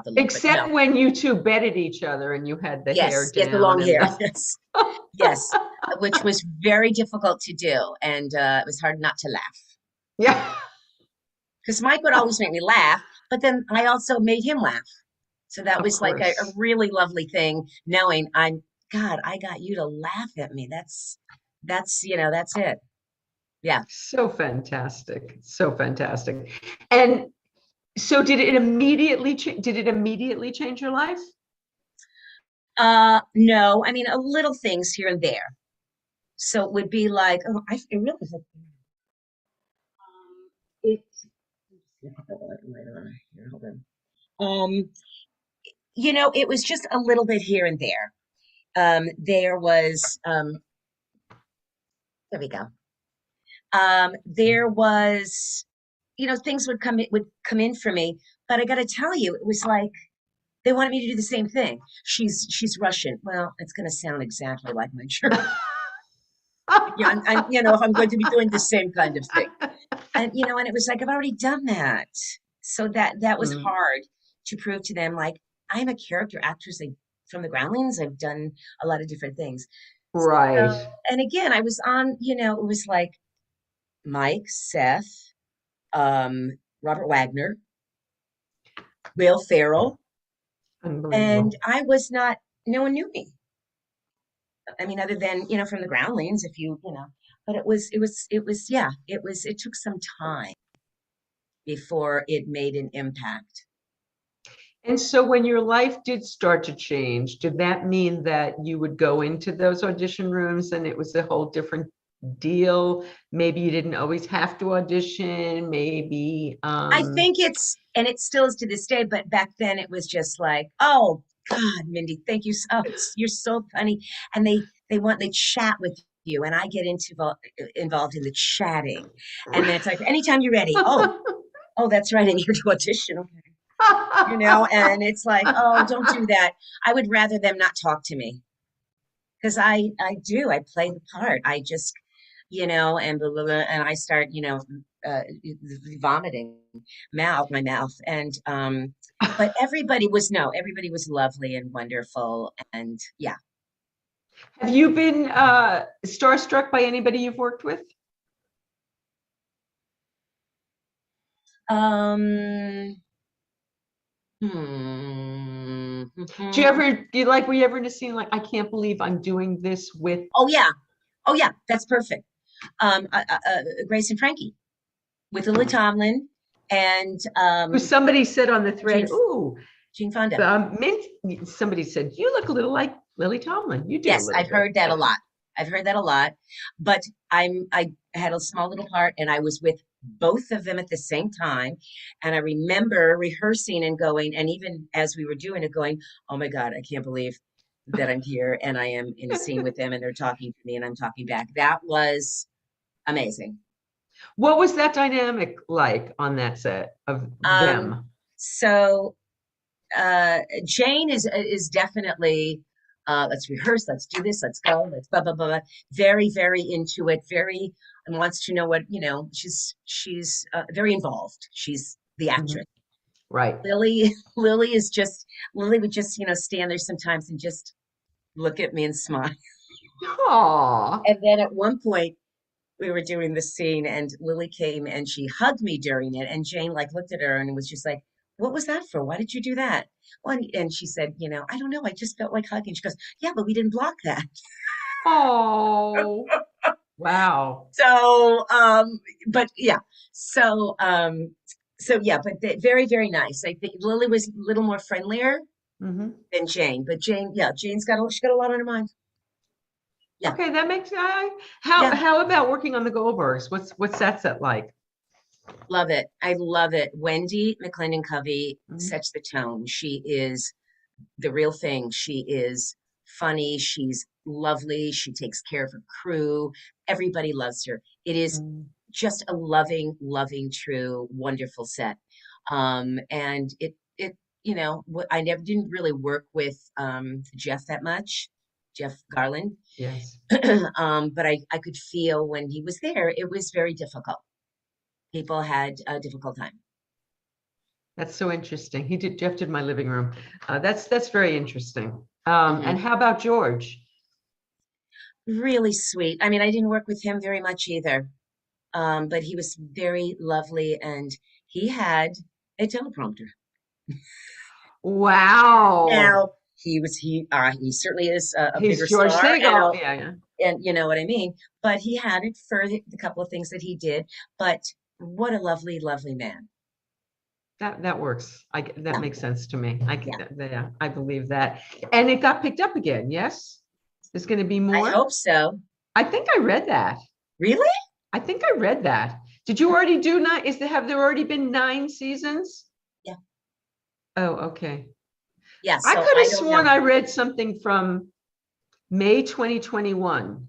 the look, but Except no. when you two betted each other and you had the hair Yes, yes, the down long and hair. the Yes. Yes, which was very difficult to do, and it was hard not to laugh yeah. because Mike would always make me laugh, but then I also made him laugh. So that Of was like a course. really lovely thing, knowing God, I got you to laugh at me. That's it. Yeah. So fantastic. So fantastic. And so did it immediately change your life? No, I mean, a little things here and there. So it would be like, oh, it really was like, it. Hold on. Um, it was just a little bit here and there. There was, there we go. There was, things would come in for me, but I got to tell you, it was like they wanted me to do the same thing. She's Russian. Well, it's going to sound exactly like my German. Yeah, if I'm going to be doing the same kind of thing, and it was like I've already done that, so that was Mm, hard to prove to them. Like I'm a character actress, like from the Groundlings. I've done a lot of different things. So, right. and again, I was on. It was like Mike, Seth, Robert Wagner, Will Ferrell, and Unbelievable. I was not. No one knew me. I mean, other than from the Groundlings, if but yeah, it took some time before it made an impact. And so when your life did start to change, did that mean that you would go into those audition rooms and it was a whole different deal? Maybe you didn't always have to audition, maybe I think and it still is to this day, but back then it was just like, oh God, Mindy, thank you. You're so funny. And they chat with you, and I get involved in the chatting. And then it's like, anytime you're ready. Oh, that's right. I need to audition. Okay. And it's like, oh, don't do that. I would rather them not talk to me because I play the part. I just, and blah, blah, blah, and I start, uh, vomiting my mouth. And but everybody was lovely and wonderful. And yeah. Have you been starstruck by anybody you've worked with? Um, hmm. Were you ever in a scene like, I can't believe I'm doing this with Oh yeah. Oh yeah, that's perfect. Grace and Frankie with Lily Tomlin and who somebody said on the thread, Jane ooh, Jane Fonda. somebody said, you look a little like Lily Tomlin. You do a Yes, little I've bit. heard that a lot. I've heard that a lot. But I had a small little part, and I was with both of them at the same time. And I remember rehearsing and going, and even as we were doing it, going, oh my God, I can't believe that I'm here and I am in a scene with them and they're talking to me and I'm talking back. That was amazing. What was that dynamic like on that set of Um, them? so Jane is definitely let's rehearse, let's do this, let's go, let's blah blah blah. Blah. Very, very into it, very and wants to know what, she's very involved. She's the Mhm. actress. Right. Lily is just Lily would just, stand there sometimes and just look at me and smile. Aw. And then at one point we were doing the scene and Lily came and she hugged me during it. And Jane like looked at her and was just like, what was that for? Why did you do that? Well, and she said, I don't know. I just felt like hugging. She goes, yeah, but we didn't block that. Oh, wow. So, but yeah, so, yeah, but very, very nice. I think Lily was a little more friendlier Hmm. than Jane, but Jane, yeah, she got a lot on her mind. Yeah, Okay, that makes how yeah. how about working on the Goldbergs? What's that set like? Love it. I love it. Wendi McLendon-Covey Mhm. sets the tone. She is the real thing. She is funny. She's lovely. She takes care of her crew. Everybody loves her. It is Mm. just a loving, loving, true, wonderful set. And I never didn't really work with Jeff that much, Jeff Garlin. Yes. But I could feel when he was there, it was very difficult. People had a difficult time. That's so interesting. Jeff did my living room. That's very interesting. And Mhm. how about George? Really sweet. I mean, I didn't work with him very much either, but he was very lovely and he had a teleprompter. Wow. Now, he certainly is a He's bigger George star Segal. Yeah, yeah. and you know what I mean, but he had it for the couple of things that he did, but what a lovely, lovely man. That works. That Yeah, makes sense to me. yeah. Yeah, I believe that. And it got picked up again. Yes. There's going to be I more. hope so. I think I read that. Really? I think I read that. Did you already do nine? Have there already been 9 seasons? Yeah. Oh, okay. Yeah, I so could have I don't sworn know. I read something from May 2021.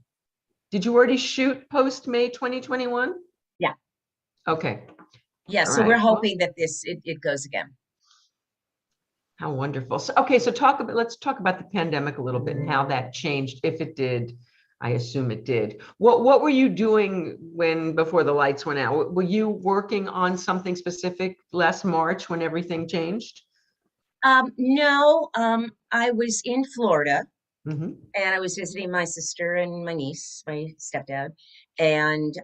Did you already shoot post May 2021? Yeah. Okay. Yeah, All so we're right. Well, hoping that it goes again. how wonderful. So, okay, so let's talk about the pandemic a little bit and how that changed, if it did. I assume it did. What were you doing before the lights went out? Were you working on something specific last March when everything changed? No, I was in Florida Hmm. and I was visiting my sister and my niece, my stepdad, and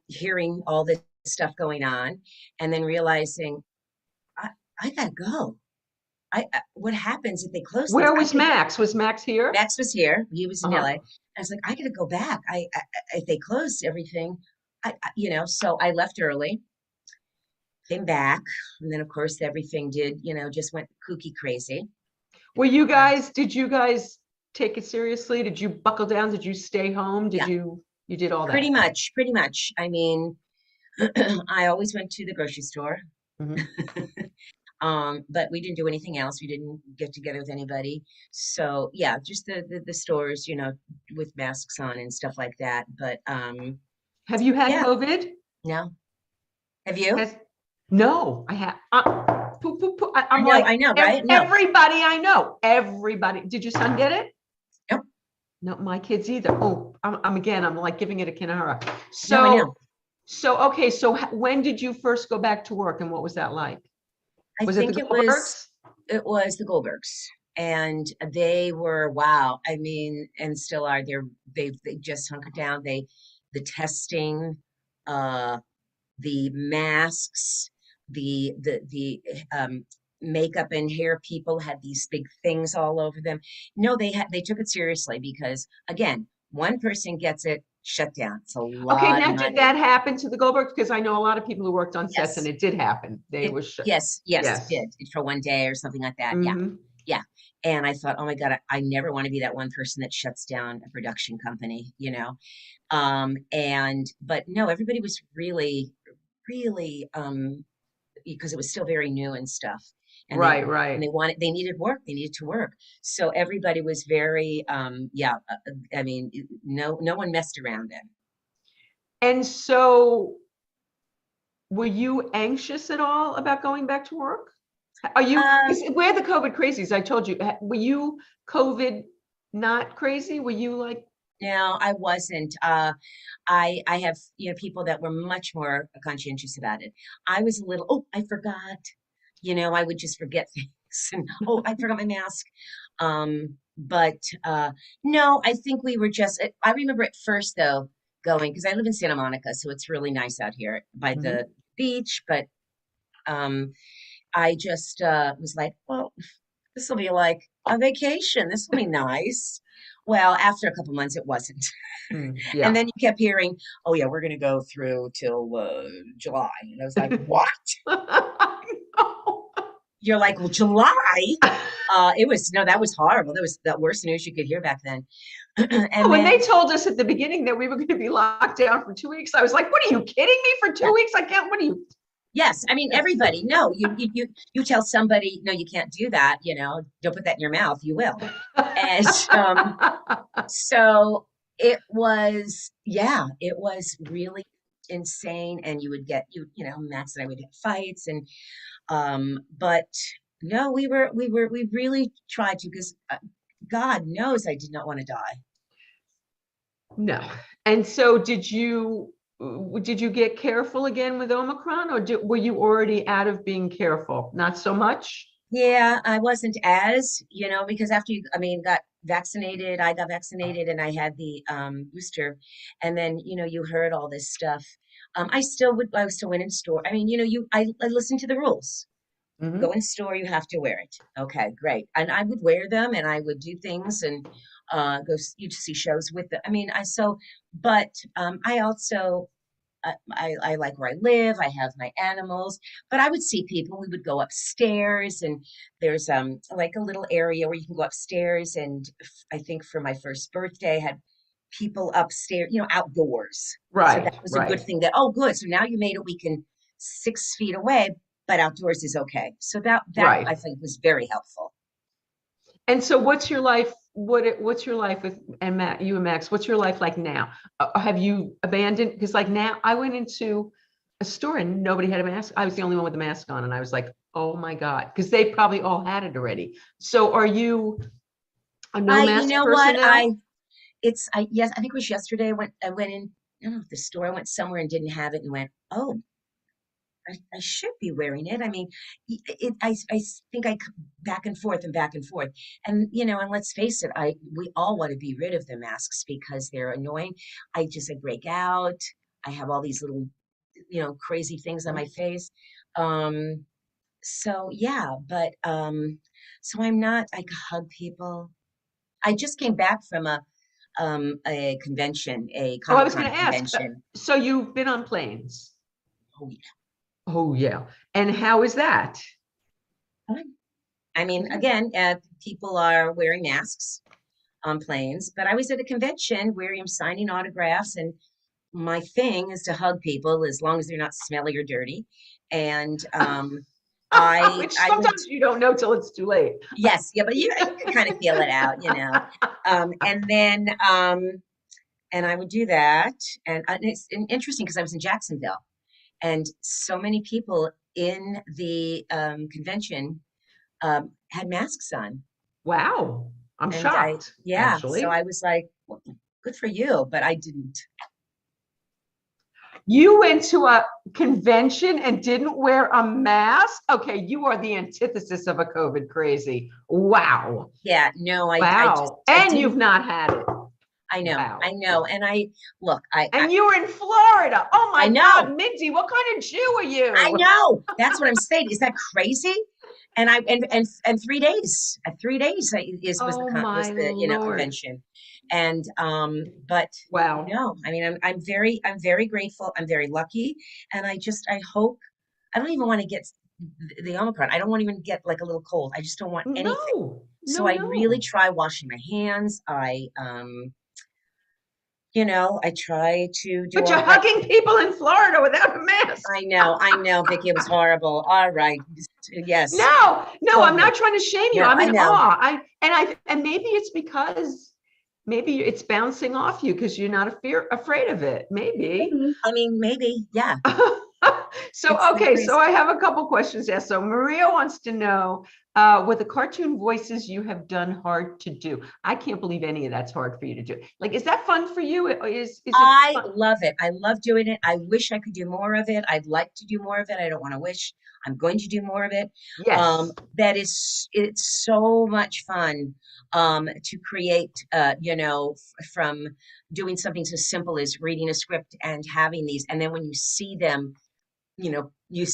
hearing all this stuff going on, and then realizing I, I gotta go. What happens if they close things? Where was Max? Was Max here? Max was here. He was in LA. Uh-huh. I was like, I gotta go back. If they closed everything, so I left early, came back, and then of course everything did, just went kooky crazy. Did you guys take it seriously? Did you buckle down? Did you stay home? Yeah, You did all pretty that? much, pretty much. I mean, I always went to the grocery store. Mhm. But we didn't do anything else. We didn't get together with anybody. So yeah, just the stores, with masks on and stuff like that. But Have you had yeah, COVID? no. Have you? Has, no, I have. I'm like I know, right? No, everybody I know. Everybody. Did your son get it? no, Not my kids either. Oh, I'm like giving it a Kinara. no, I know. Okay. So when did you first go back to work and what was that like? I Was it the think Goldbergs? it was the Goldbergs. And they were wow. I mean, and still are. They just hunkered down. The testing, uh, the masks, the makeup and hair people had these big things all over them. No, they took it seriously because again, one person gets it, shut down. It's a Okay, lot of now did that money. happen to the Goldbergs? Because I know a lot of people who worked on sets and Yes. it did happen. They It were shut. yes, it Yes. did. For one day or something like that. Yeah. Hmm. Yeah. And I thought, oh my God, I never want to be that one person that shuts down a production company, you know? But no, everybody was really, really, because it was still very new and stuff. And Right, they right. wanted, they needed work, they needed to work. So everybody was very, I mean, no one messed around then. And so were you anxious at all about going back to work? Are you, Um, because we're the COVID crazies, I told you. Were you COVID not crazy? Were you like, no, I wasn't. I have, people that were much more conscientious about it. I was a little, oh, I forgot. I would just forget things and oh, I forgot my mask. But no, I think we were just, I remember at first though going, because I live in Santa Monica, so it's really nice out here by the Mhm. beach, but um I just was like, well, this will be like a vacation. This will be nice. Well, after a couple months, it wasn't. And then Yeah. you kept hearing, oh, yeah, we're going to go through till July. And I was like, what? You're like, well, July? It was, no, that was horrible. That was the worst news you could hear back then. And When they then, told us at the beginning that we were going to be locked down for 2 weeks, I was like, what are you kidding me for yeah, 2 weeks? I can't, what are you? yes, I mean, everybody, no, you tell somebody, no, you can't do that, don't put that in your mouth, you will. And so it was, yeah, it was really insane. And you would get Max and I would get fights but no, we really tried to because God knows I did not want to die. No. And so did you get careful again with Omicron, or were you already out of being careful? Not so much? Yeah, I wasn't as, because after I got vaccinated and I had the booster, and then, you heard all this stuff. I still went in store. I mean, I listened to the rules. Go Mhm. in store, you have to wear it. Okay, great. And I would wear them and I would do things and you see shows with them. I mean, but I also, I like where I live. I have my animals, but I would see people. We would go upstairs, and there's like a little area where you can go upstairs. And I think for my first birthday, I had people upstairs, outdoors. So that Right, was a good right, thing. That oh, good. So now you made it. We can 6 feet away, but outdoors is okay. So that right. I think was very helpful. And so what's your life, what's your life with, and Matt, you and Max, what's your life like now? Have you abandoned, because like now I went into a store and nobody had a mask. I was the only one with a mask on and I was like, oh my God, because they probably all had it already. So are you a no You mask know what? person now? Yes, I think it was yesterday. I went in, I don't know, the store. I went somewhere and didn't have it and went, oh, I should be wearing it. I mean, I think back and forth and back and forth. And let's face it, we all want to be rid of the masks because they're annoying. I break out. I have all these little, crazy things on my face. Um, so yeah, but so I'm not, I hug people. I just came back from a convention, a Oh, I Comic was Con going to ask. convention. So you've been on planes? Oh, yeah. Oh, yeah. And how is that? Fun. I mean, Is it? again, people are wearing masks on planes, but I was at a convention where I'm signing autographs, and my thing is to hug people as long as they're not smelly or dirty. And Which I would, sometimes you don't know till it's too late. yes, yeah, but you can kind of feel it out. And then and I would do that, and it's interesting because I was in Jacksonville, and so many people in the convention had masks on. Wow. I'm And shocked, so actually. I was like, well, good for you, but I didn't. You went to a convention and didn't wear a mask? Okay, you are the antithesis of a COVID crazy. Wow. Yeah, no, Wow. I And you've didn't. not had it. I Wow. know. And look, And you were in Florida. Oh I my know, God, Mindy, what kind of Jew are I you? know. That's what I'm saying. Is that crazy? And 3 days, 3 days was Oh my the Lord. convention, and but Wow. no, I mean I'm very grateful. I'm very lucky, and I hope I don't even want to get the Omicron. I don't want to even get like a little cold. I just don't want anything. No, So no, I really no. try washing my hands. You know, I try to do But all you're the right. hugging people in Florida without a mask. I know, Vicki, it was horrible. All right. Yes, No, no, I'm totally. not trying to shame you. No, I'm I in know. awe. And maybe it's because maybe it's bouncing off you because you're not afraid of it. Maybe. Maybe. I mean, maybe. Yeah. So, It's okay, nice. so I have a couple questions there. So Maria wants to know, with the cartoon voices you have done hard to do. I can't believe any of that's hard for you to do. Like, is that fun for you? Is it I fun? love it. I love doing it. I wish I could do more of it. I'd like to do more of it. I don't want to wish. I'm going to do more of it. Yes. It's so much fun to create, you know, from doing something so simple as reading a script and having these. And then when you see them, you know, you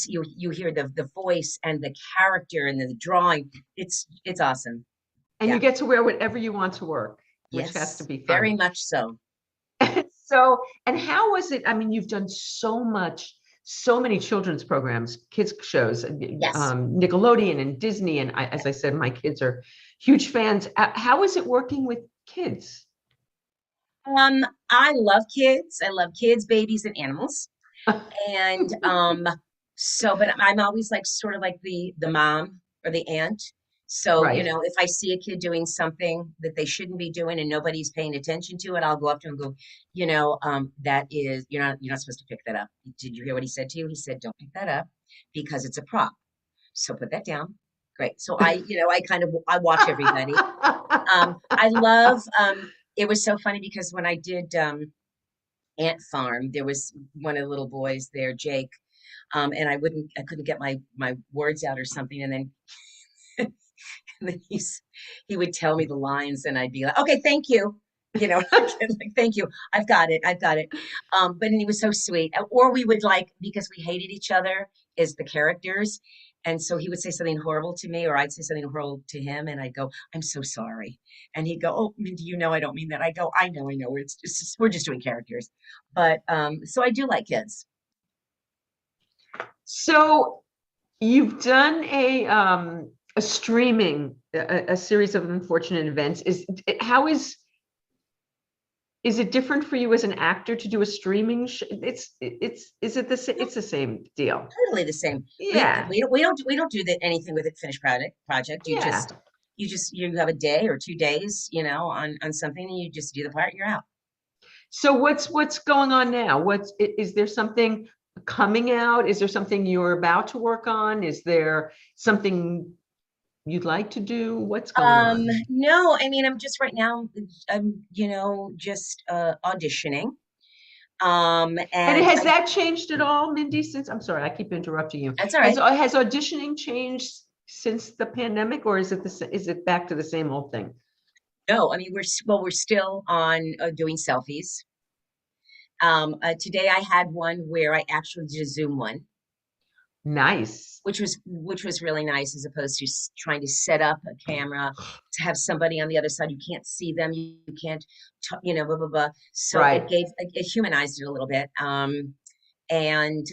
hear the voice and the character and the drawing. It's awesome. And Yeah. you get to wear whatever you want to work, which has to Yes, be very fun. much so. So, and how was it? I mean, you've done so much, so many children's programs, kids shows, Yes. Nickelodeon and Disney. And as I said, my kids are huge fans. How is it working with kids? Um, I love kids. I love kids, babies, and animals. And so, but I'm always like sort of like the mom or the aunt. So, you Right. know, if I see a kid doing something that they shouldn't be doing and nobody's paying attention to it, I'll go up to him and go, you know, that is, you're not supposed to pick that up. Did you hear what he said to you? He said, don't pick that up because it's a prop. So put that down. Great. So I watch everybody. I love, it was so funny because when I did Ant Farm, there was one of the little boys there, Jake, and I couldn't get my words out or something, and then and then he would tell me the lines, and I'd be like, okay, thank you, you know, like thank you, I've got it. But and he was so sweet. Or we would like because we hated each other as the characters. And so he would say something horrible to me, or I'd say something horrible to him, and I'd go, "I'm so sorry." And he'd go, "Oh, Mindy, you know I don't mean that." I go, I know. We're just doing characters." But so I do like kids. So you've done a streaming, a series of unfortunate events. How is it different for you as an actor to do a streaming is it the same? No, It's the same deal. totally the same. Yeah. We don't do that anything with a finished project. Yeah. You have a day or 2 days, you know, on something, and you just do the part, and you're out. So what's going on now? Is there something coming out? Is there something you're about to work on? Is there something you'd like to do? What's going on? No, I mean, I'm just right now, I'm, you know, just auditioning. And And has I that changed at all, Mindy, since I'm sorry, I keep interrupting you. That's all Has right. has auditioning changed since the pandemic, or is it back to the same old thing? No, I mean, we're still on doing selfies. Today I had one where I actually did a Zoom one, Nice. which was really nice as opposed to trying to set up a camera to have somebody on the other side. You can't see them, you can't, you know, blah blah blah. So Right. it humanized it a little bit. And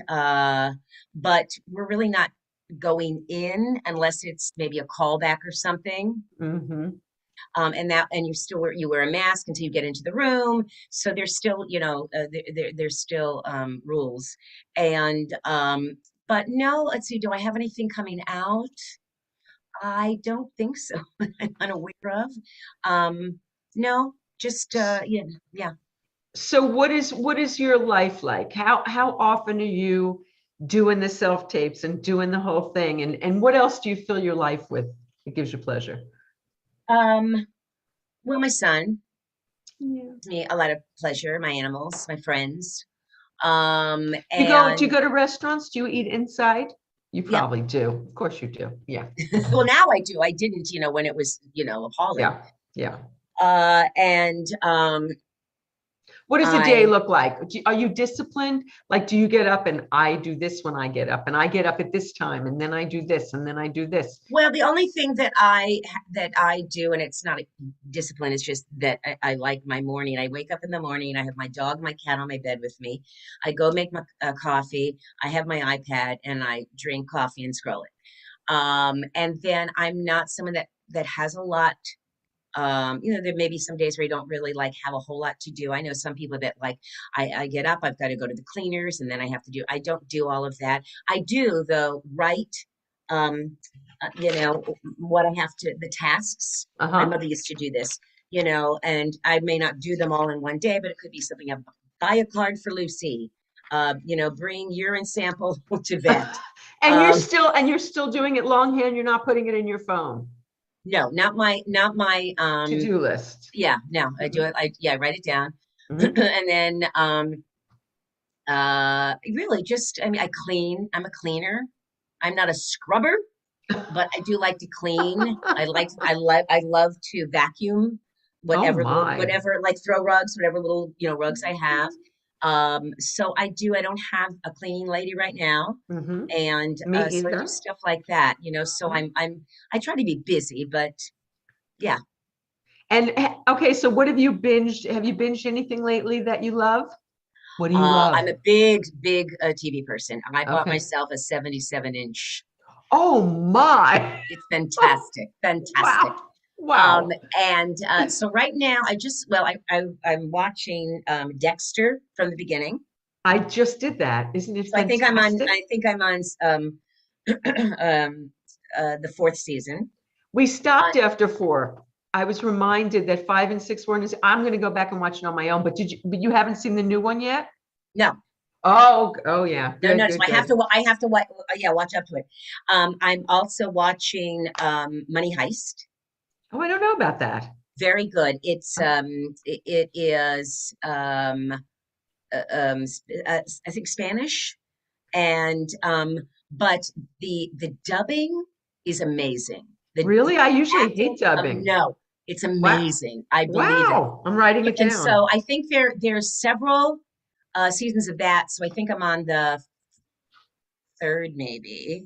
but we're really not going in unless it's maybe a callback or something. Hmm. And you wear a mask until you get into the room. So there's still, you know, there's still rules. And but no, let's see, do I have anything coming out? I don't think so. I'm unaware of. No, just yeah, yeah. So what is your life like? How often are you doing the self tapes and doing the whole thing? And what else do you fill your life with? It gives you pleasure. Um, well, my son Yeah. gives me a lot of pleasure, my animals, my friends. Do you And go to restaurants? Do you eat inside? You yeah, probably do. Of course you do. Yeah. well, now I do. I didn't, you know, when it was, you know, appalling. Yeah. Yeah. And What does a day I look like? Are you disciplined? Like, do you get up and I do this when I get up and I get up at this time and then I do this and then I do this? Well, the only thing that I do, and it's not a discipline, it's just that I like my morning. I wake up in the morning, I have my dog, my cat on my bed with me. I go make my coffee. I have my iPad and I drink coffee and scroll it. And then I'm not someone that has a lot. There may be some days where I don't really like have a whole lot to do. I know some people that like I get up, I've got to go to the cleaners, and then I have to do. I don't do all of that. I do though write. Um, what I have to, the tasks. My Uh-huh. mother used to do this, and I may not do them all in one day, but it could be something. Buy a card for Lucy. Bring urine sample to vet. And Um, you're still doing it longhand. You're not putting it in your phone. no, not my To-do list. yeah, no, I do Mhm, it. I write it down. mhm. And then really just I mean I clean. I'm a cleaner. I'm not a scrubber, but I do like to clean. I love to vacuum Oh my. whatever like throw rugs, whatever little, rugs I have. So I don't have a cleaning lady right now. Hmm. And Me so I do either. stuff like that, so I try to be busy, but yeah. And okay, so what have you binged? Have you binged anything lately that you love? What do you I'm love? a big TV person. I bought Okay. myself a 77-inch. Oh my. It's fantastic, fantastic. Wow. Um, Wow. and so right now, I'm watching Dexter from the beginning. I just did that. Isn't it So I think I'm on. fantastic? I think I'm on the fourth season. We Uh, stopped after four. I was reminded that five and six weren't. I'm going to go back and watch it on my own. But you haven't seen the new one yet? no, Oh, oh yeah. no, Good, no. So good, I have good. to. I have to. Yeah, watch up to it. I'm also watching Money Heist. Oh, I don't know about that. Very good. It is I think Spanish, and but the dubbing is amazing. The Really? I usually acting, hate dubbing. no, it's Wow. amazing. I believe it. Wow. I'm writing it And down. so I think there's several seasons of that. So I think I'm on the third, maybe.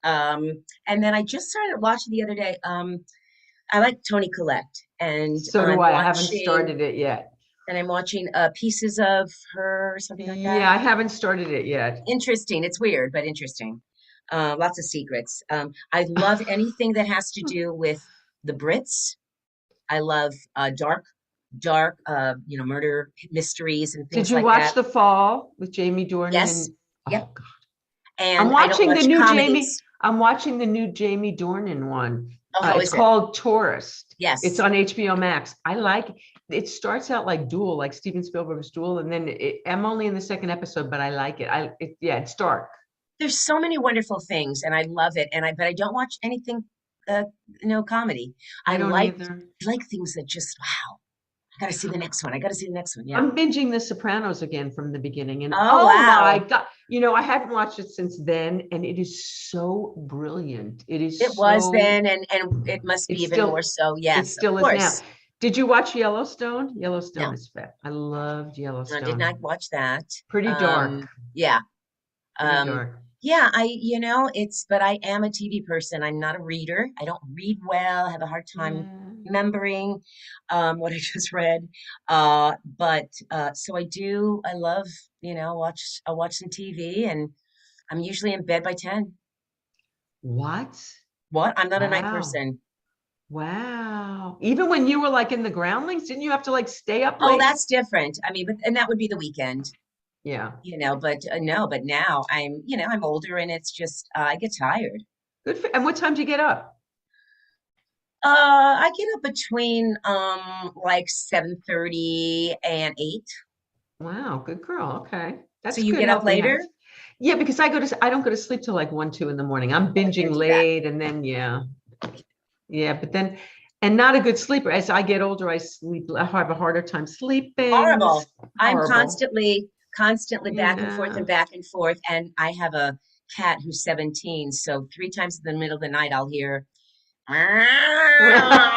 And then I just started watching the other day. I like Tony Collette, and So do I. I haven't started it yet. I'm watching pieces of her or something like that. Yeah, I haven't started it yet. Interesting. It's weird, but interesting. Lots of secrets. I love anything that has to do with the Brits. I love dark, murder mysteries and Did things you like watch that. The Fall with Jamie Dornan Yes. and Yep. oh God. I'm And I don't watching the watch new Jamie. comedies. I'm watching the new Jamie Dornan one. Oh, how It's is it? called Tourist. It's Yes. on HBO Max. I like it. Starts out like Duel, like Steven Spielberg's Duel, and then I'm only in the second episode, but I like it. Yeah, it's dark. There's so many wonderful things, and I love it. But I don't watch anything, comedy. I I don't like either. like things that just wow. I got to see the next one. I got to see the next one. Yeah. I'm binging The Sopranos again from the beginning, and Oh oh my wow. God, I hadn't watched it since then, and it is so brilliant. It It is was so. then, and it must be It's even more still. so. It Yes, of still is now. course. Did you watch Yellowstone? Yellowstone No, is fat. I loved I did Yellowstone. not watch that. Pretty dark. Yeah. Pretty Um, dark. yeah, but I am a TV person. I'm not a reader. I don't read well. I have a hard time Yeah. remembering what I just read. But so I love, I'll watch some TV, and I'm usually in bed by 10. What? What? I'm not a night Wow. person. Wow. Even when you were like in the Groundlings, didn't you have to like stay up Oh, late? that's different. I mean, and that would be the weekend. Yeah. But no, but now I'm older, and it's just I get tired. Good for, and what time do you get up? I get up between like 7:30 and 8. Wow, good girl. Okay. So That's you good, get up healthy later? habits. Yeah, because I don't go to sleep till like 1, 2 in the morning. I'm Oh, I binging can't do that. late and then yeah. Yeah, but then and not a good sleeper. As I get older, I have a harder time sleeping. Horrible. I'm Horrible. constantly back and forth Yeah. and back and forth. And I have a cat who's 17. So 3 times in the middle of the night, I'll hear, "Meow."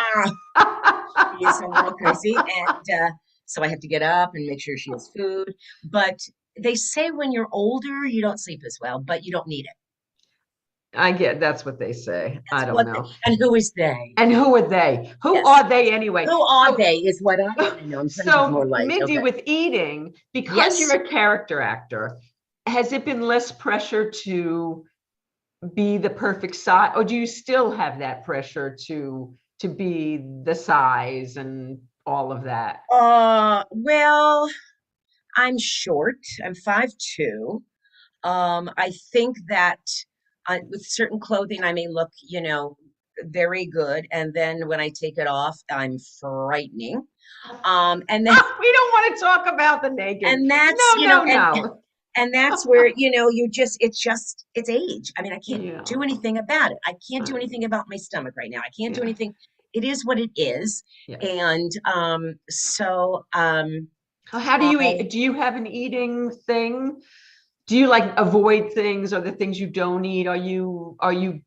She is a little crazy. And So I have to get up and make sure she has food. But they say when you're older, you don't sleep as well, but you don't need it. That's what they say. That's I don't what know. and who is they? And who are they? Who Yes. are they anyway? Who are So, they is what I want to know. And friends is more so like, Mindy, okay. with eating, because you're Yes. a character actor, has it been less pressure to be the perfect size, or do you still have that pressure to be the size and all of that? Well, I'm short. I'm 5'2". I think that with certain clothing, I may look, very good, and then when I take it off, I'm frightening. And then We don't want to talk about the naked. and that's, No, no, no. and that's where, it's age. I mean, I can't Yeah. do anything about it. I can't do anything about my stomach right now. I can't do Yeah. anything. It is what it is. Yes. And How do you eat? Do you have an eating thing? Do you like avoid things, or the things you don't eat? Are you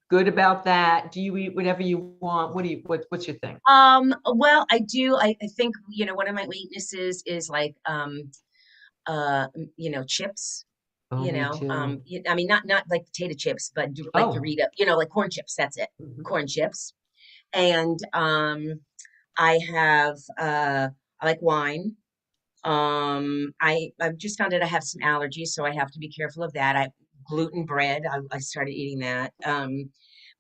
good about that? Do you eat whatever you want? What's your thing? well, I do. I think, one of my weaknesses is like chips. Oh, me too. I mean, not like potato chips, but like Oh. Dorito, like corn chips. That's it, Mhm. corn chips. And I have I like wine. I've just found out I have some allergies, so I have to be careful of that. I gluten bread. I started eating that.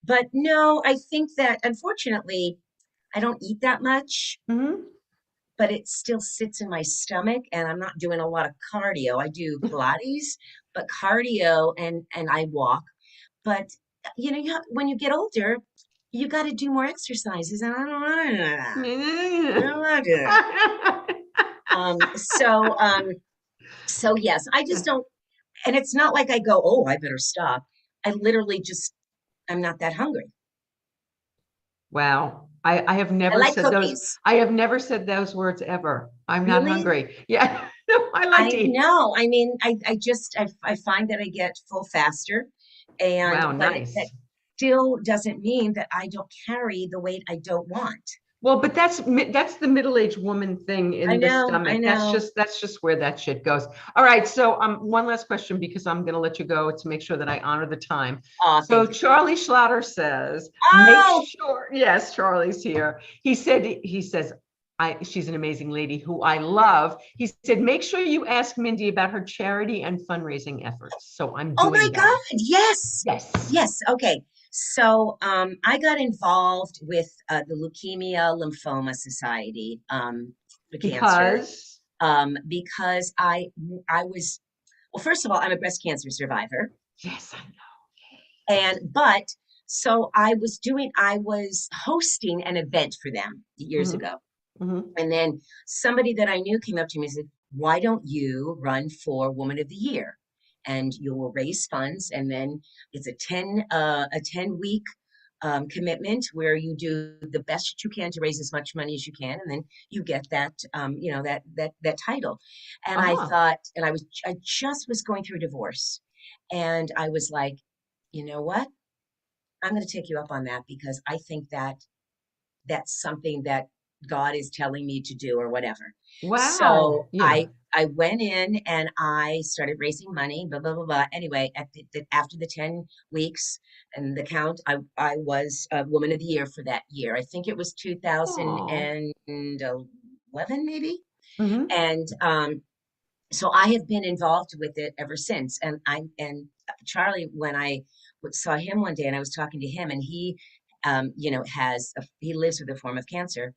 But no, I think that unfortunately I don't eat that much, Mhm. but it still sits in my stomach, and I'm not doing a lot of cardio. I do Pilates, but cardio and I walk. But when you get older, you got to do more exercises, and I don't want to do that. I don't want to do that. Um, so um, so yes, I just don't, and it's not like I go, oh, I better stop. I literally just, I'm not that hungry. Wow. I have I never like said those. cookies. I have never said those words ever. I'm not Really? hungry. Yeah. No, I like I to eat. know. I mean, I find that I get full faster, Wow, but that nice. still doesn't mean that I don't carry the weight I don't want. Well, but that's the middle-aged woman thing I in the know. I stomach. That's know. just that's just where that shit goes. All right, so one last question, because I'm gonna let you go to make sure that I honor the time. Oh, So thank you. Charlie Schlatter says, make Oh, sure, yes, Charlie's here. He says, she's an amazing lady who I love. He said, make sure you ask Mindy about her charity and fundraising efforts. So I'm oh my doing that. God. Yes. Yes. Yes. Okay. So I got involved with the Leukemia Lymphoma Society for cancer Because, because I was, well, first of all, I'm a breast cancer survivor. yes, I And but so I was hosting an event for them years know. ago. Hmm. Hmm. And then somebody that I knew came up to me and said, why don't you run for Woman of the Year? And you will raise funds. And then it's a 10-week commitment where you do the best that you can to raise as much money as you can. And then you get that, that title. And I Uh-huh. thought, and I just was going through a divorce. And I was like, you know what? I'm going to take you up on that because I think that that's something that God is telling me to do or whatever. Wow. So Yeah. I went in and I started raising money, blah blah blah blah. Anyway, after the 10 weeks and the count, I was a Woman of the Year for that year. I think it was Oh. 2011 maybe. Hmm. And so I have been involved with it ever since. And Charlie, when I saw him one day and I was talking to him, and he, he lives with a form of cancer,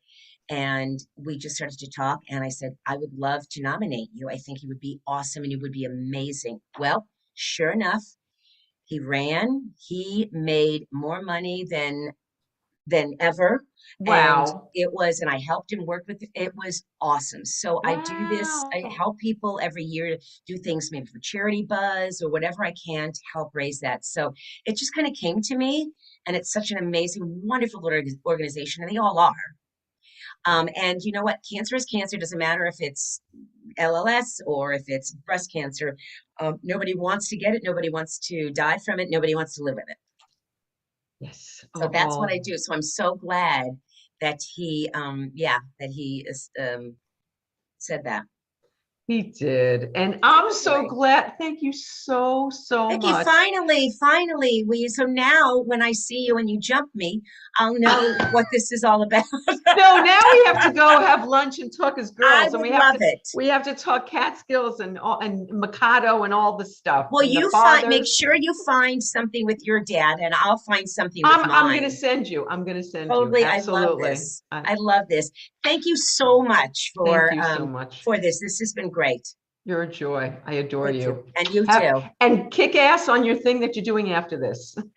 and we just started to talk. And I said, I would love to nominate you. I think you would be awesome, and you would be amazing. Well, sure enough, he ran. He made more money than ever. And Wow. and I helped him work with it. It was awesome. So I do this, I Wow. help people every year to do things maybe for Charity Buzz or whatever I can to help raise that. So it just kind of came to me, and it's such an amazing, wonderful organization, and they all are. And you know what? Cancer is cancer. Doesn't matter if it's LLS or if it's breast cancer. Nobody wants to get it. Nobody wants to die from it. Nobody wants to live with it. Yes. So that's what I Oh, do. So I'm so glad that that he is, said that. He did. And I'm so glad. Thank you so Thank you. much. Finally, so now when I see you and you jump me, I'll know what this is all about. No, now we have to go have lunch and talk as girls. I would love it. We have to talk Catskills and Mikado and all the stuff. Well, you make sure you find something with your dad, and I'll find something with mine. I'm going to send you. Totally. Absolutely. I love this. Thank you so much for this. This has been great. You're a joy. I adore you. And you too. And kick ass on your thing that you're doing after this. Thank